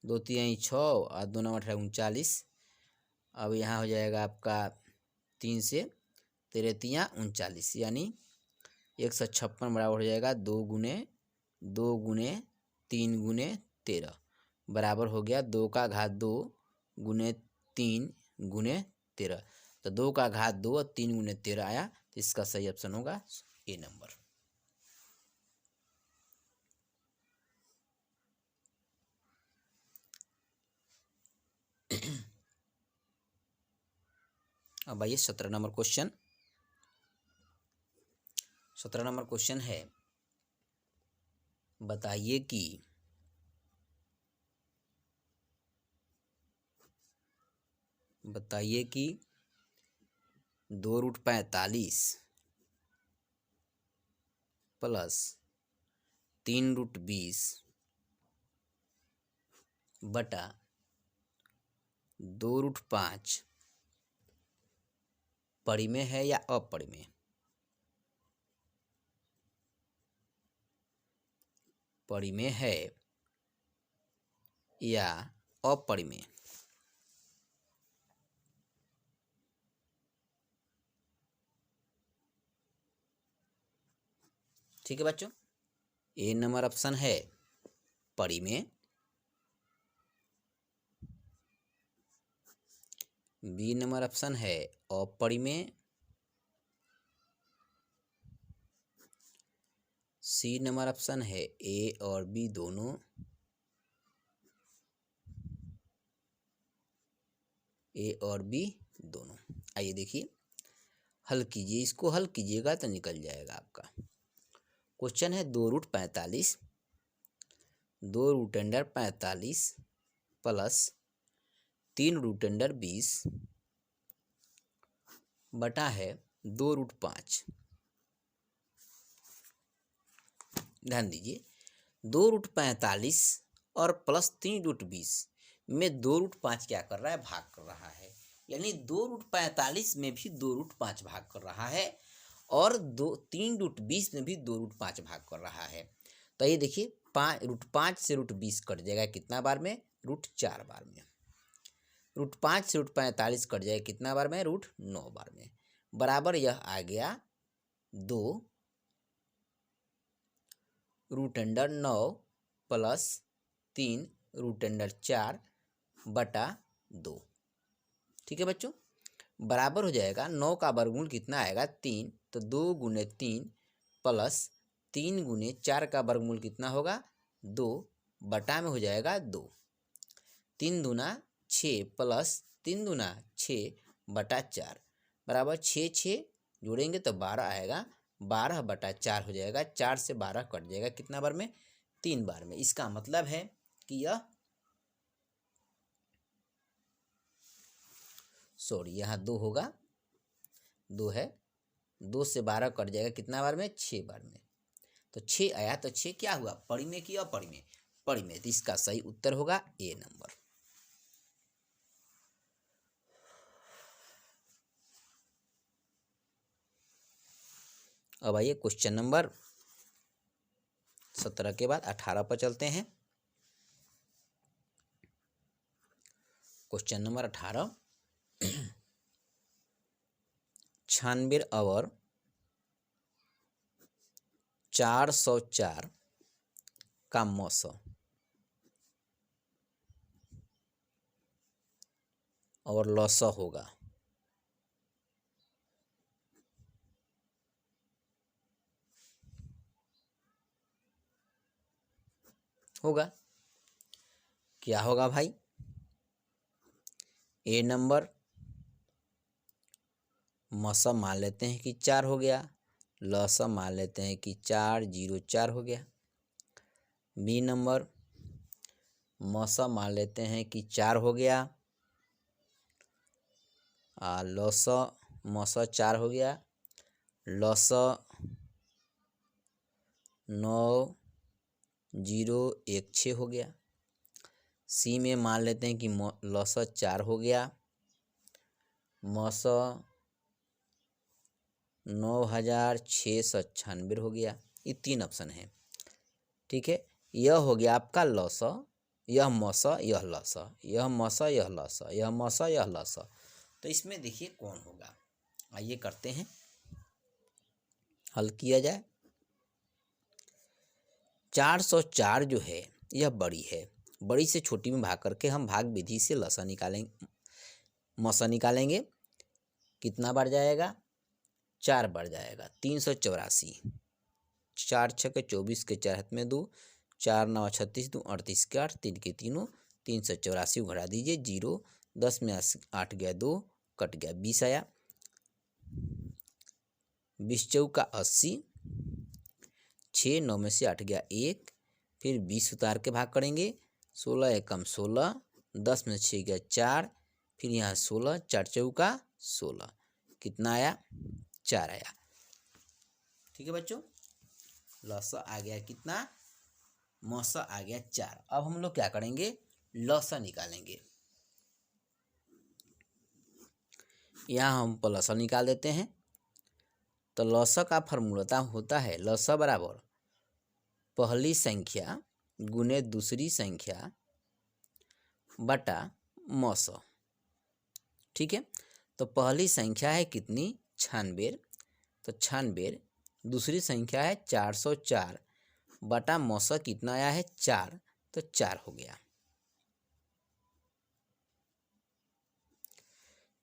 2 3 6 और 2 9 18 39। अब यहाँ हो जाएगा आपका 3 से तेरह 39, यानी 156 बराबर हो जाएगा 2 × 3 × 13 बराबर हो गया 2 का घात 2 × 3 × 13। तो 2 का घात 2 और 3 × 13 आया, तो इसका सही ऑप्शन होगा ए नंबर। अब आइए 17 नंबर क्वेश्चन। 17 नंबर क्वेश्चन है, बताइए कि बताइए कि 2√45 प्लस 3√20 बटा 2√5 परिमेय है या अपरिमेय। परिमेय है या अपरिमेय। ठीक है बच्चों, ए नंबर ऑप्शन है परिमेय, बी नंबर ऑप्शन है अपरिमेय, सी नंबर ऑप्शन है ए और बी दोनों, ए और बी दोनों। आइए देखिए, हल कीजिए, इसको हल कीजिएगा तो निकल जाएगा आपका। क्वेश्चन है 2√45 2√45 प्लस 3√20 बटा है 2√5। ध्यान दीजिए, 2√45 और प्लस 3√20 में 2√5 क्या कर रहा है, भाग कर रहा है, यानी 2√45 में भी 2√5 भाग कर रहा है और 3√20 में भी 2√5 भाग कर रहा है। तो ये देखिए, 5 से √20 कट जाएगा कितना बार में, √4 बार में। √5 से √45 कट जाएगा कितना बार में, √9 बार में। बराबर यह आ गया 2 √9 प्लस 3 √4 बटा 2। ठीक है बच्चों, बराबर हो जाएगा 9 का वर्गमूल कितना आएगा, 3, तो 2 × 3 प्लस 3 × 4 का वर्गमूल कितना होगा, 2 बटा में हो जाएगा 2। 3 दूना 6 प्लस 3 दूना 6 बटा 4 बराबर 6 जोड़ेंगे तो 12 आएगा, 12 बटा 4 हो जाएगा, 4 से 12 कट जाएगा कितना बार में, 3 बार में। इसका मतलब है कि यह यहाँ 2 होगा, 2 है, 2 से 12 कट जाएगा कितना बार में, 6 बार में। तो 6 आया, तो 6 क्या हुआ, परिमेय की अपरिमेय, परिमेय। तो इसका सही उत्तर होगा ए नंबर। अब आइए क्वेश्चन नंबर 17 के बाद 18 पर चलते हैं। क्वेश्चन नंबर 18, 96 और 404 का मौसा और लौसा होगा क्या होगा भाई। ए नंबर मौसा मान लेते हैं कि 4 हो गया, लौसा मान लेते हैं कि 404 हो गया। बी नंबर मौसा मान लेते हैं कि 4 हो गया, लौसा मौसा 4 हो गया, लौसा 9016 हो गया। सी में मान लेते हैं कि लौसा 4 हो गया, मौसा 9696 हो गया। ये 3 ऑप्शन है। ठीक है, यह हो गया आपका लौसा, यह मौसा, यह लौसा, यह मौसा, यह लौसा, यह मौसा, यह लौसा। तो इसमें देखिए कौन होगा, आइए करते हैं, हल किया जाए। 404 जो है यह बड़ी है, बड़ी से छोटी में भाग करके हम भाग विधि से लसा निकालेंगे, मौसा निकालेंगे। कितना बढ़ जाएगा? 4 बढ़ जाएगा। 384, 4 छक्के 24 के 4 हाथ में 2, 4 9 36, 2 38 के 8, 3 के तीनों, 384 घटा दीजिए। 0 10 में 8 गया 2, कट गया 20 आया। 20 चौका 80, 6 9 में से 8 गया 1, फिर 20 उतार के भाग करेंगे। 16 एकम 16, 10 में 6 गया 4, फिर यहाँ 16, 4 चौका 16, कितना आया? 4 आया। ठीक है बच्चों, लसा आ गया कितना? मौसा आ गया 4। अब हम लोग क्या करेंगे? लसा निकालेंगे। यहाँ हम लसा निकाल देते हैं। तो लसा का फॉर्मूला होता है लसा बराबर पहली संख्या गुने दूसरी संख्या बटा मौसा। ठीक है, तो पहली संख्या है कितनी? 96, तो 96। दूसरी संख्या है 404 बटा मौसा कितना आया है? 4, तो 4 हो गया।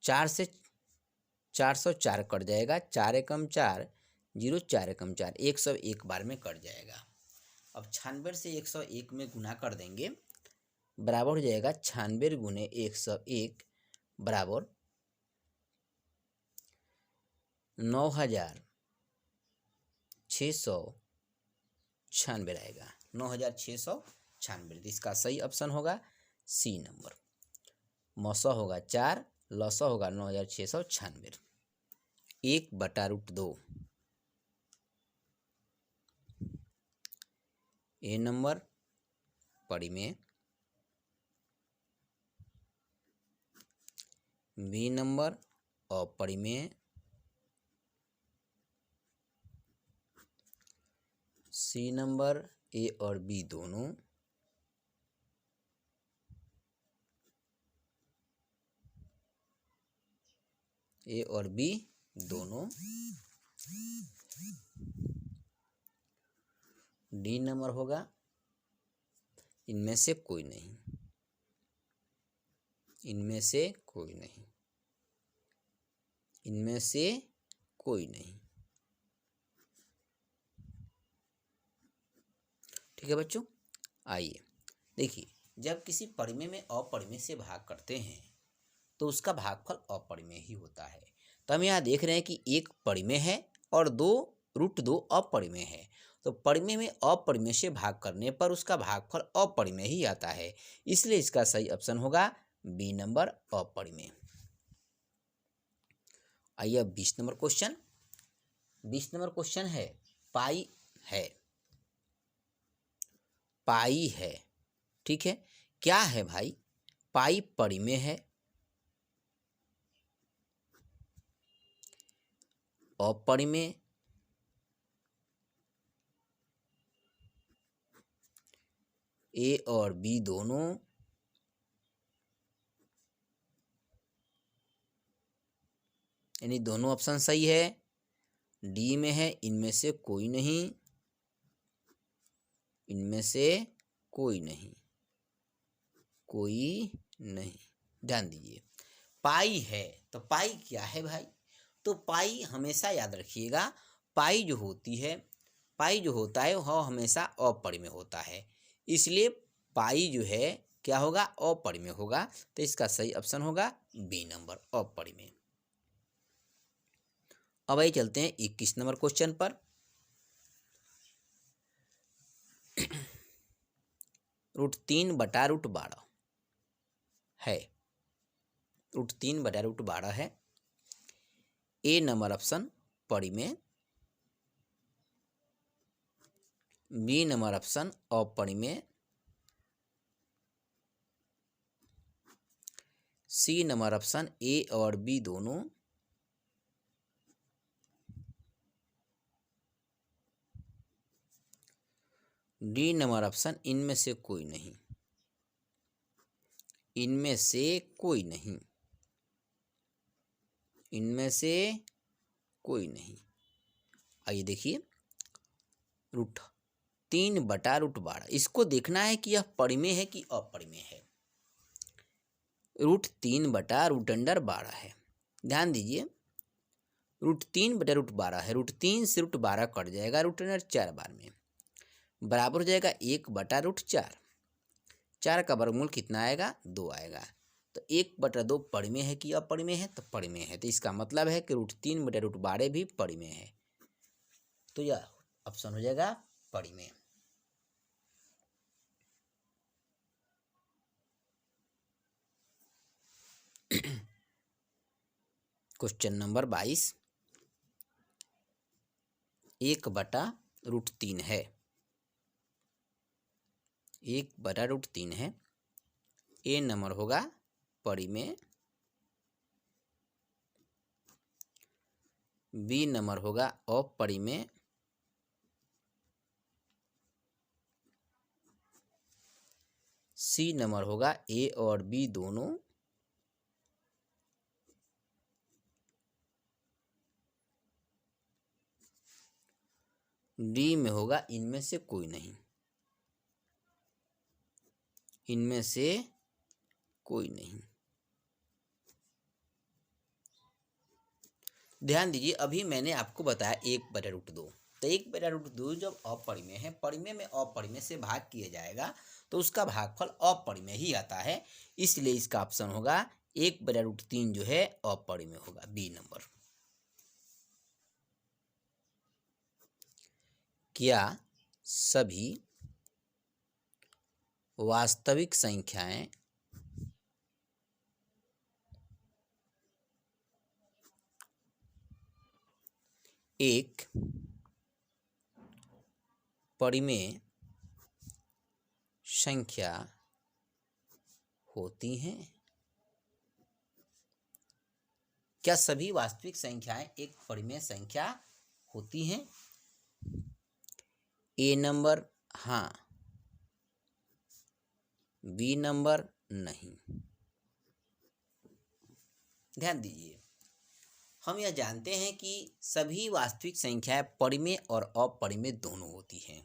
4 से 404 कट जाएगा। 4 एकम 4, 0 4 एकम 4, 101 बार में कट जाएगा। अब 96 से 101 में गुना कर देंगे, बराबर हो जाएगा 96 गुने 101 बराबर 9696 रहेगा। 9696, इसका सही ऑप्शन होगा सी नंबर। मौसा होगा 4, लसा होगा 9696। 1/√2 ए नंबर पड़ी में, बी नंबर और पड़ी में, सी नंबर ए और बी दोनों, ए और बी दोनों, डी नंबर होगा इनमें से कोई नहीं, इनमें से कोई नहीं, इनमें से कोई नहीं। ठीक है बच्चों, आइए देखिए, जब किसी परिमेय में अपरिमेय से भाग करते हैं तो उसका भागफल अपरिमेय ही होता है। तो हम यहाँ देख रहे हैं कि एक परिमेय है और 2√2 अपरिमेय है। तो परिमेय में अपरिमेय से भाग करने पर उसका भागफल अपरिमेय ही आता है, इसलिए इसका सही ऑप्शन होगा बी नंबर अपरिमेय। आइए अब 20 नंबर क्वेश्चन। 20 नंबर क्वेश्चन है पाई है, पाई है। ठीक है, क्या है भाई? पाई परिमेय है, अपरिमेय, ए और बी दोनों, यानी दोनों ऑप्शन सही है। डी में है इनमें से कोई नहीं, इनमें से कोई नहीं, कोई नहीं। ध्यान दीजिए, पाई है तो पाई क्या है भाई? तो पाई हमेशा याद रखिएगा, पाई जो होती है, पाई जो होता है वह हमेशा अपरिमेय होता है, इसलिए पाई जो है क्या होगा? अपरिमेय होगा। तो इसका सही ऑप्शन होगा बी नंबर अपरिमेय। अब आइए चलते हैं 21 नंबर क्वेश्चन पर। √3/√12 है, √3/√12 है। ए नंबर ऑप्शन परिमेय, बी नंबर ऑप्शन अपरिमेय, सी नंबर ऑप्शन ए और बी दोनों, डी नंबर ऑप्शन इनमें से कोई नहीं, इनमें से कोई नहीं, इनमें से कोई नहीं। आइए देखिए, √3/√12, इसको देखना है कि यह परिमेय है कि अपरिमेय है। √3/√12 है। ध्यान दीजिए, √3/√12 है, √3 से √12 कट जाएगा √अंडर 4 बार में, बराबर हो जाएगा 1/√4। 4 का वर्गमूल कितना आएगा? 2 आएगा। तो 1/2 परिमेय है कि अपरिमेय है? तो परिमेय है। तो इसका मतलब है कि √3/√12 भी परिमेय है। तो यह ऑप्शन हो जाएगा परिमेय। क्वेश्चन नंबर 22, 1/√3 है, 1/√3 है। ए नंबर होगा परिमेय, बी नंबर होगा अपरिमेय, सी नंबर होगा ए और बी दोनों, डी में होगा इनमें से कोई नहीं, इनमें से कोई नहीं। ध्यान दीजिए, अभी मैंने आपको बताया 1/√2। तो 1/√2 जब अपरिमेय है, परिमेय में अपरिमेय से भाग किया जाएगा तो उसका भागफल अपरिमेय ही आता है। इसलिए इसका ऑप्शन होगा 1/√3 जो है अपरिमेय होगा, बी नंबर। क्या सभी वास्तविक संख्याएं एक परिमेय संख्या होती हैं? क्या सभी वास्तविक संख्याएं एक परिमेय संख्या होती हैं? ए नंबर हाँ, बी नंबर नहीं। ध्यान दीजिए, हम यह जानते हैं कि सभी वास्तविक संख्याएं परिमेय और अपरिमेय दोनों होती हैं।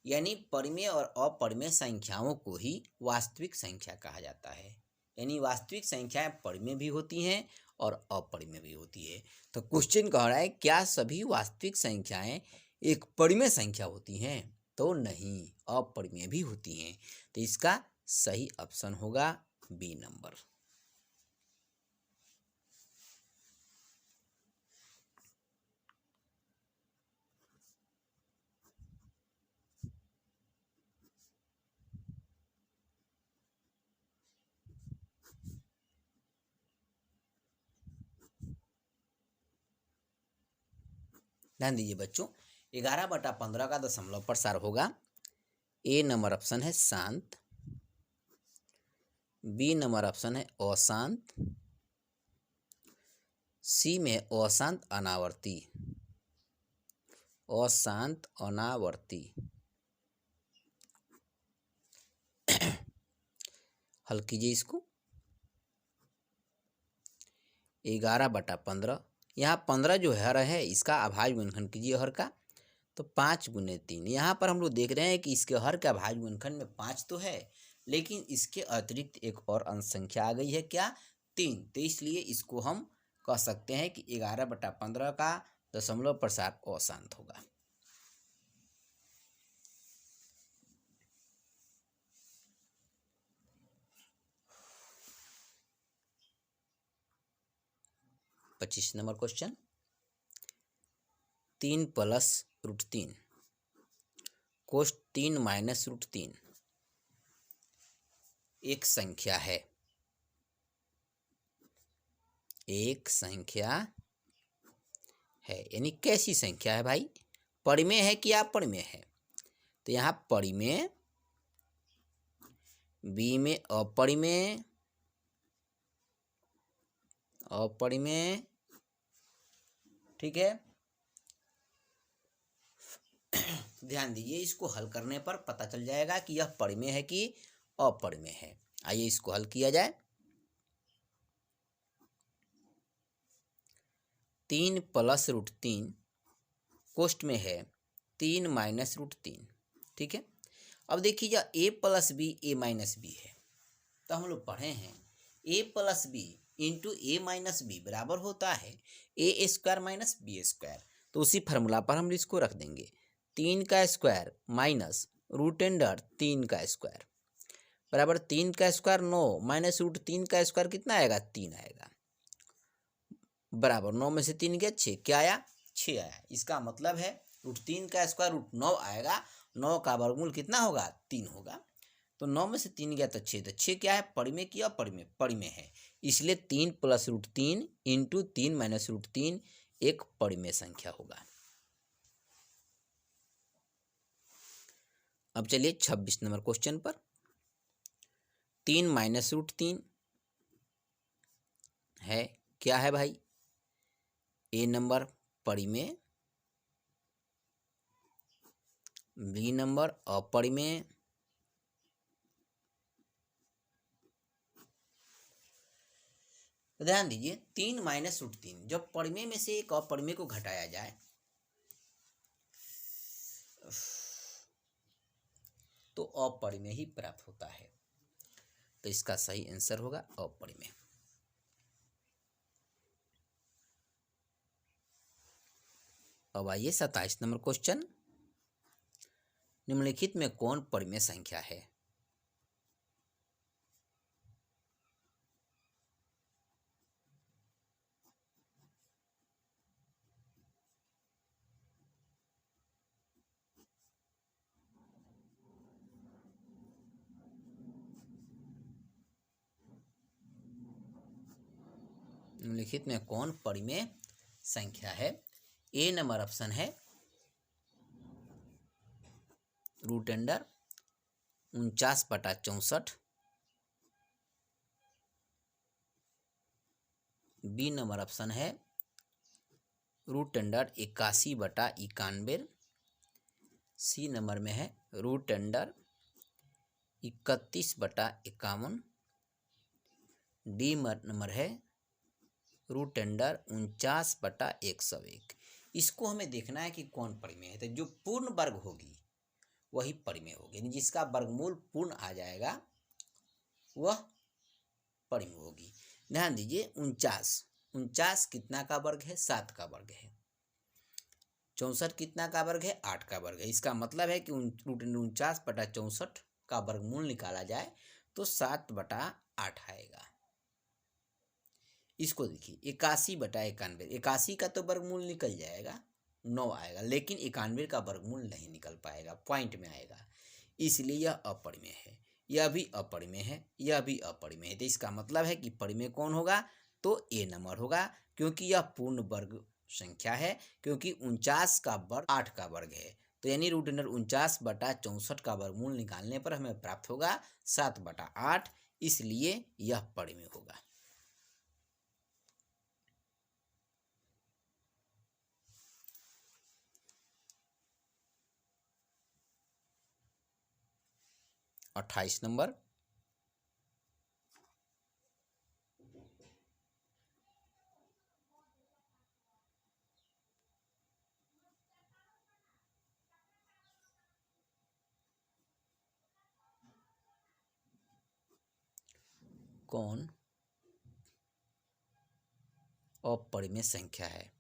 यानी परिमेय और अपरिमेय संख्याओं को ही वास्तविक संख्या कहा जाता है। यानी वास्तविक संख्याएं परिमेय भी होती हैं और अपरिमेय भी होती है। तो क्वेश्चन कह रहा है क्या सभी वास्तविक संख्याएं एक परिमेय संख्या होती हैं? तो नहीं, अपरिमेय भी होती हैं। तो इसका सही ऑप्शन होगा बी नंबर। ध्यान दीजिए बच्चों, 11/15 का दशमलव प्रसार होगा। ए नंबर ऑप्शन है शांत, बी नंबर ऑप्शन है अशांत, सी में अशांत अनावर्ती, अशांत अनावर्ती। हल कीजिए इसको। 11/15, यहाँ 15 जो हर है इसका अभाज्य गुणनखंड कीजिए हर का। तो 5 × 3, यहाँ पर हम लोग देख रहे हैं कि इसके हर का अभाज्य गुणनखंड में 5 तो है, लेकिन इसके अतिरिक्त एक और अंश संख्या आ गई है, क्या? 3। तो इसलिए इसको हम कह सकते हैं कि 11/15 का दशमलव प्रसार अशांत होगा। पच्चीस नंबर क्वेश्चन, 3 + √3 कोष्ट 3 - √3 एक संख्या है, एक संख्या है। यानी कैसी संख्या है भाई? परिमेय है कि अपरिमेय है? तो यहाँ परिमेय, बी में अपरिमेय, अपरिमेय, ठीक है। ध्यान दीजिए, इसको हल करने पर पता चल जाएगा कि यह परिमेय है कि अपरिमेय है। आइए इसको हल किया जाए। 3 + √3 कोष्ठ में है 3 - √3। ठीक है, अब देखिए a + b a - b है, तो हम लोग पढ़े हैं a + b into a - b बराबर होता है a² - b²। तो उसी फार्मूला पर हम इसको रख देंगे, 3² माइनस √3 बराबर 3² 9 माइनस √3 कितना आएगा 3 आएगा, बराबर 9 में से 3 गया 6, क्या आया 6 आया। इसका मतलब है √3² √9 आएगा, 9 का वर्गमूल कितना होगा 3 होगा। तो 9 में से 3 गया तो 6, तो 6 क्या है परिमेय किया, परिमेय है, इसलिए 3 + √3 इंटू 3 - √3 एक परिमेय संख्या होगा। अब चलिए 26 नंबर क्वेश्चन पर, 3 - √3 है, क्या है भाई ए नंबर परिमेय, बी नंबर अपरिमेय, ध्यान दीजिए 3 - √3 जब परिमेय में से एक अपरिमेय को घटाया जाए तो अपरिमेय ही प्राप्त होता है, तो इसका सही आंसर होगा अपरिमेय। अब आइए 27 नंबर क्वेश्चन, निम्नलिखित में कौन परिमेय संख्या है। निम्नलिखित में कौन परिमेय संख्या है। ए नंबर ऑप्शन है √49/64, बी नंबर ऑप्शन है √81/91, सी नंबर में है √31/51, डी नंबर है √49/101। इसको हमें देखना है कि कौन परिमेय है, तो जो पूर्ण वर्ग होगी वही परिमेय होगी, यानी जिसका वर्गमूल पूर्ण आ जाएगा वह परिमेय होगी। ध्यान दीजिए 49 कितना का वर्ग है 7 का वर्ग है, 64 कितना का वर्ग है 8 का वर्ग है। इसका मतलब है कि 49/64 का वर्गमूल निकाला जाए तो 7/8 आएगा। इसको देखिए 81/91, 81 का तो वर्गमूल निकल जाएगा 9 आएगा, लेकिन 91 का वर्गमूल नहीं निकल पाएगा, पॉइंट में आएगा, इसलिए यह अपरिमेय है। यह भी अपरिमेय है, यह भी अपरिमेय है, तो इसका मतलब है कि परिमेय कौन होगा, तो ए नंबर होगा, क्योंकि यह पूर्ण वर्ग संख्या है, क्योंकि 49 का वर्ग 8 का वर्ग है, तो यानी √49/64 का वर्गमूल निकालने पर हमें प्राप्त होगा 7/8, इसलिए यह परिमेय होगा। और 28 नंबर, कौन अपरिमेय संख्या है।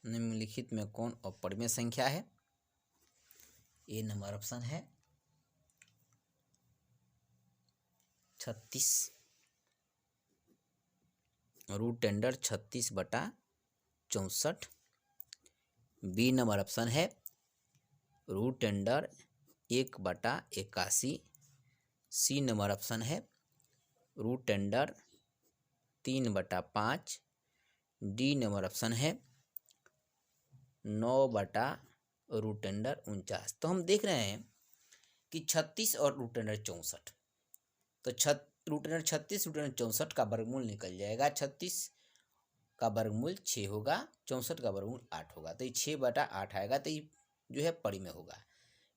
निम्नलिखित में कौन अपरिमेय संख्या है। ए नंबर ऑप्शन है 36, √36/64, बी नंबर ऑप्शन है √1/81, सी नंबर ऑप्शन है √3/5, डी नंबर ऑप्शन है 9/√49। तो हम देख रहे हैं कि 36 और √64, तो √36 √64 का वर्गमूल निकल जाएगा, 36 का वर्गमूल 6 होगा, 64 का वर्गमूल 8 होगा, तो ये 6/8 आएगा, तो ये जो है परिमेय होगा।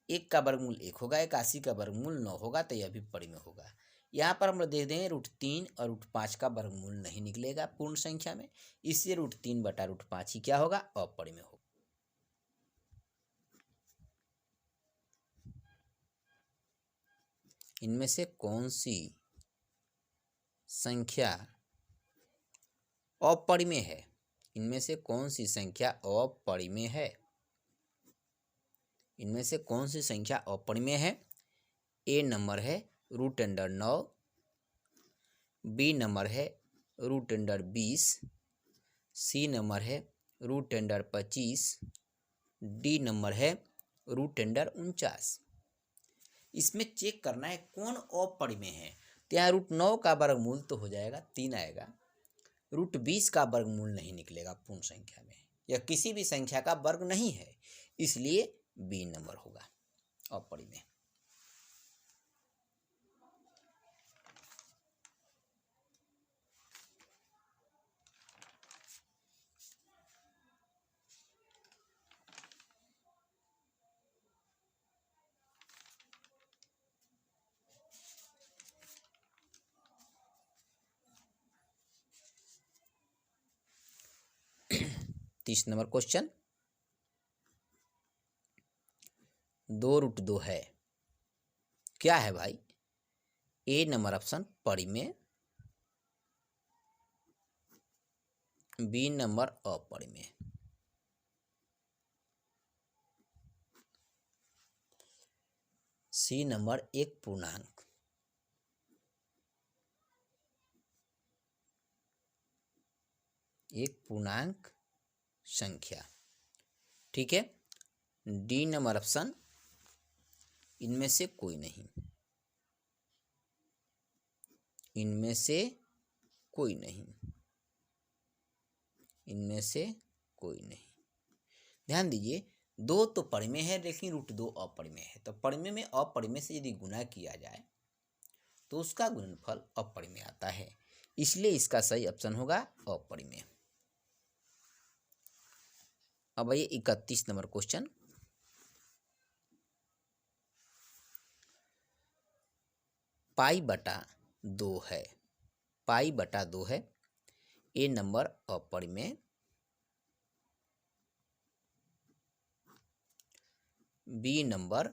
1 का वर्गमूल 1 होगा, 81 का वर्गमूल 9 होगा, तो यह भी परिमेय होगा। यहाँ पर हम लोग देख देंगे √3 और √5 का वर्गमूल नहीं निकलेगा पूर्ण संख्या में, इसलिए √3/√5 ही क्या होगा, अपरिमेय होगा। इनमें से कौन सी संख्या अपरिमेय है? इनमें से कौन सी संख्या अपरिमेय है? इनमें से कौन सी संख्या अपरिमेय है? ए नंबर है √9, बी नंबर है √20, सी नंबर है √25, डी नंबर है √49। इसमें चेक करना है कौन अपरिमेय है। तो यहाँ √9 का वर्गमूल तो हो जाएगा 3 आएगा, √20 का वर्गमूल नहीं निकलेगा पूर्ण संख्या में, यह किसी भी संख्या का वर्ग नहीं है, इसलिए बी नंबर होगा अपरिमेय। तीस नंबर क्वेश्चन, 2√2 है, क्या है भाई? ए नंबर ऑप्शन परिमेय, बी नंबर अपरिमेय। सी नंबर एक पूर्णांक, एक पूर्णांक संख्या, ठीक है। डी नंबर ऑप्शन इनमें से कोई नहीं, इनमें से कोई नहीं, इनमें से कोई नहीं। ध्यान दीजिए, 2 तो परिमेय है लेकिन √2 अपरिमेय है, तो परिमेय में अपरिमेय से यदि गुणा किया जाए तो उसका गुणनफल अपरिमेय आता है, इसलिए इसका सही ऑप्शन होगा अपरिमेय। अब आइए 31 नंबर क्वेश्चन, π/2 है, π/2 है, ए नंबर अपरिमेय, बी नंबर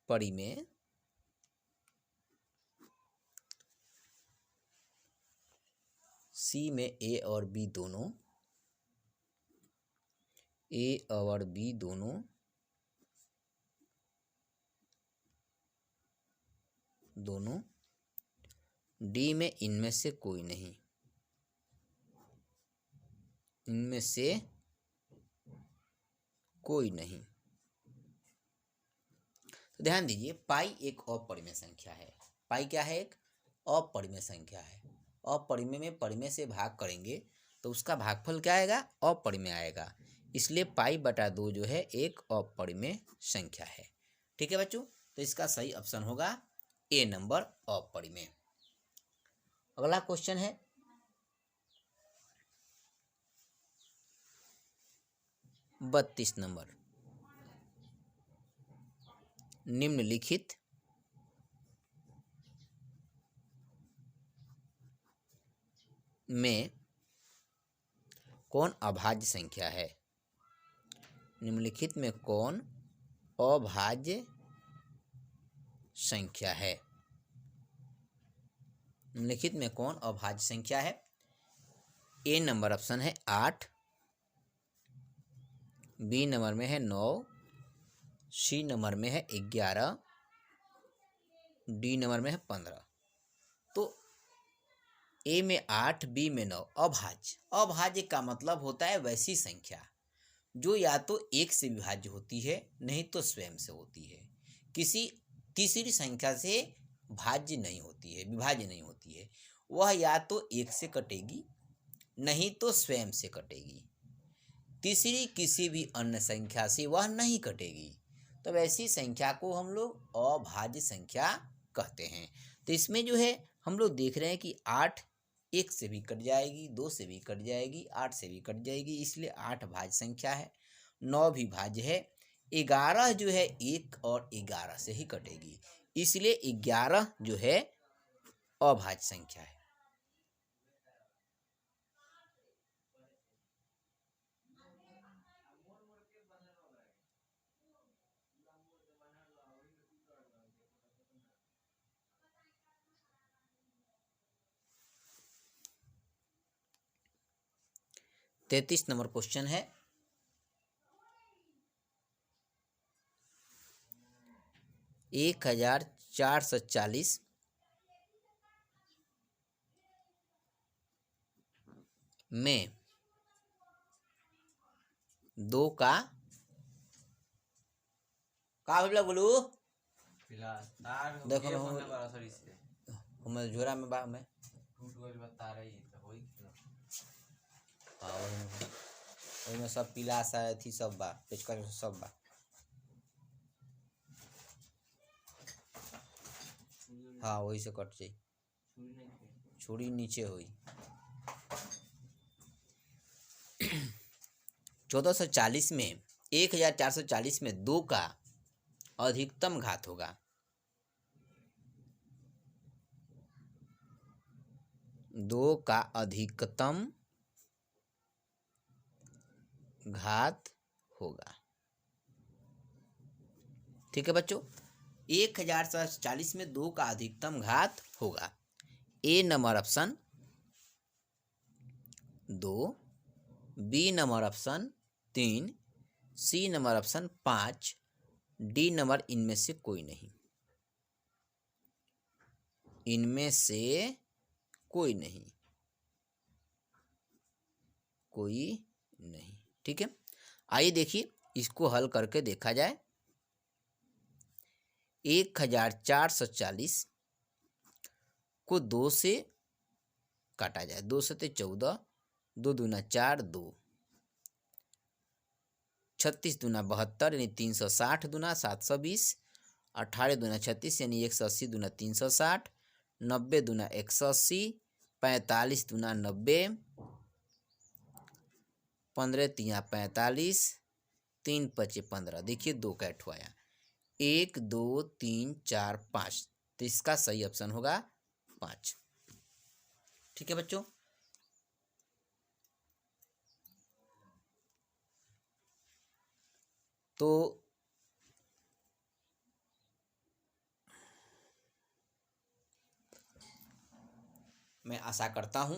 परिमेय, सी में ए और बी दोनों, ए और बी दोनों, डी में इनमें से कोई नहीं, इनमें से कोई नहीं। तो ध्यान दीजिए, पाई एक अपरिमेय संख्या है। पाई क्या है? एक अपरिमेय संख्या है। अपरिमेय में परिमेय से भाग करेंगे तो उसका भागफल क्या आएगा? अपरिमेय आएगा। इसलिए π/2 जो है एक अपरिमेय संख्या है। ठीक है बच्चों, तो इसका सही ऑप्शन होगा ए नंबर अपरिमेय। अगला क्वेश्चन है 32 नंबर, निम्नलिखित में कौन अभाज्य संख्या है? निम्नलिखित में कौन अभाज्य संख्या है? निम्नलिखित में कौन अभाज्य संख्या है? ए नंबर ऑप्शन है 8, बी नंबर में है 9, सी नंबर में है 11, डी नंबर में है 15। तो ए में 8, बी में 9 अभाज्य। अभाज्य का मतलब होता है वैसी संख्या जो या तो एक से विभाज्य होती है, नहीं तो स्वयं से होती है, किसी तीसरी संख्या से भाज्य नहीं होती है, विभाज्य नहीं होती है। वह या तो एक से कटेगी, नहीं तो स्वयं से कटेगी, तीसरी किसी भी अन्य संख्या से वह नहीं कटेगी। तो ऐसी संख्या को हम लोग अभाज्य संख्या कहते हैं। तो इसमें जो है हम लोग देख रहे हैं कि 8 1 से भी कट जाएगी, 2 से भी कट जाएगी, 8 से भी कट जाएगी, इसलिए 8 भाज्य संख्या है। 9 भी भाज्य है, 11 जो है 1 और 11 से ही कटेगी, इसलिए 11 जो है अभाज्य संख्या है। तैतीस नंबर क्वेश्चन है, एक 1440 में 2 का बोलू देखो मैं झोरा में बा में में सब पीला सा थी, सब बा पेचकस सब बा। हाँ वही से कट जाई, छुरी नीचे हुई। 1440 में 1440 में 2 का अधिकतम घात होगा। 2 का अधिकतम घात होगा। ठीक है बच्चों, 1440 में 2 का अधिकतम घात होगा। A number option 2, B number option 3, C number option 5, D number इनमें से कोई नहीं। इनमें से कोई नहीं, कोई नहीं। ठीक है, आइए देखिए इसको हल करके देखा जाए। 1440 को 2 से काटा जाए, 2 से 14, 2 दूना 4, 2 36 दूना 72 यानी 360 दूना 720, 18 दूना 36 यानी 180 दूना 360, 90 दूना 180, 45 दूना 90, 15 तिया 45, 3 पचे 15। देखिए 2 का ऐठो आया, 1 2 3 4 5, तो इसका सही ऑप्शन होगा 5। ठीक है बच्चों, तो मैं आशा करता हूं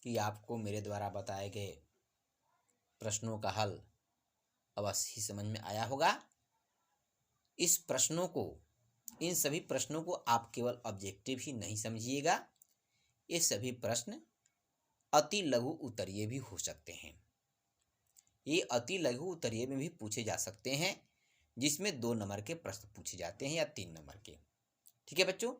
कि आपको मेरे द्वारा बताए गए प्रश्नों का हल अवश्य ही समझ में आया होगा। इस प्रश्नों को, इन सभी प्रश्नों को आप केवल ऑब्जेक्टिव ही नहीं समझिएगा, ये सभी प्रश्न अति लघु उत्तरीय भी हो सकते हैं। ये अति लघु उत्तरीय में भी पूछे जा सकते हैं, जिसमें 2 नंबर के प्रश्न पूछे जाते हैं या 3 नंबर के। ठीक है बच्चों,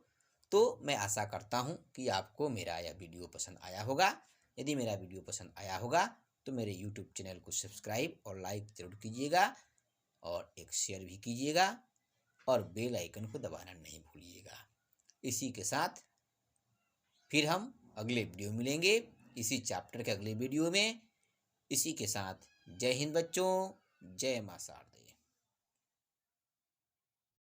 तो मैं आशा करता हूं कि आपको मेरा यह वीडियो पसंद आया होगा। यदि मेरा वीडियो पसंद आया होगा तो मेरे YouTube चैनल को सब्सक्राइब और लाइक जरूर कीजिएगा, और एक शेयर भी कीजिएगा, और बेल आइकन को दबाना नहीं भूलिएगा। इसी के साथ फिर हम अगले वीडियो मिलेंगे, इसी चैप्टर के अगले वीडियो में। इसी के साथ जय हिंद बच्चों, जय मां शारदा।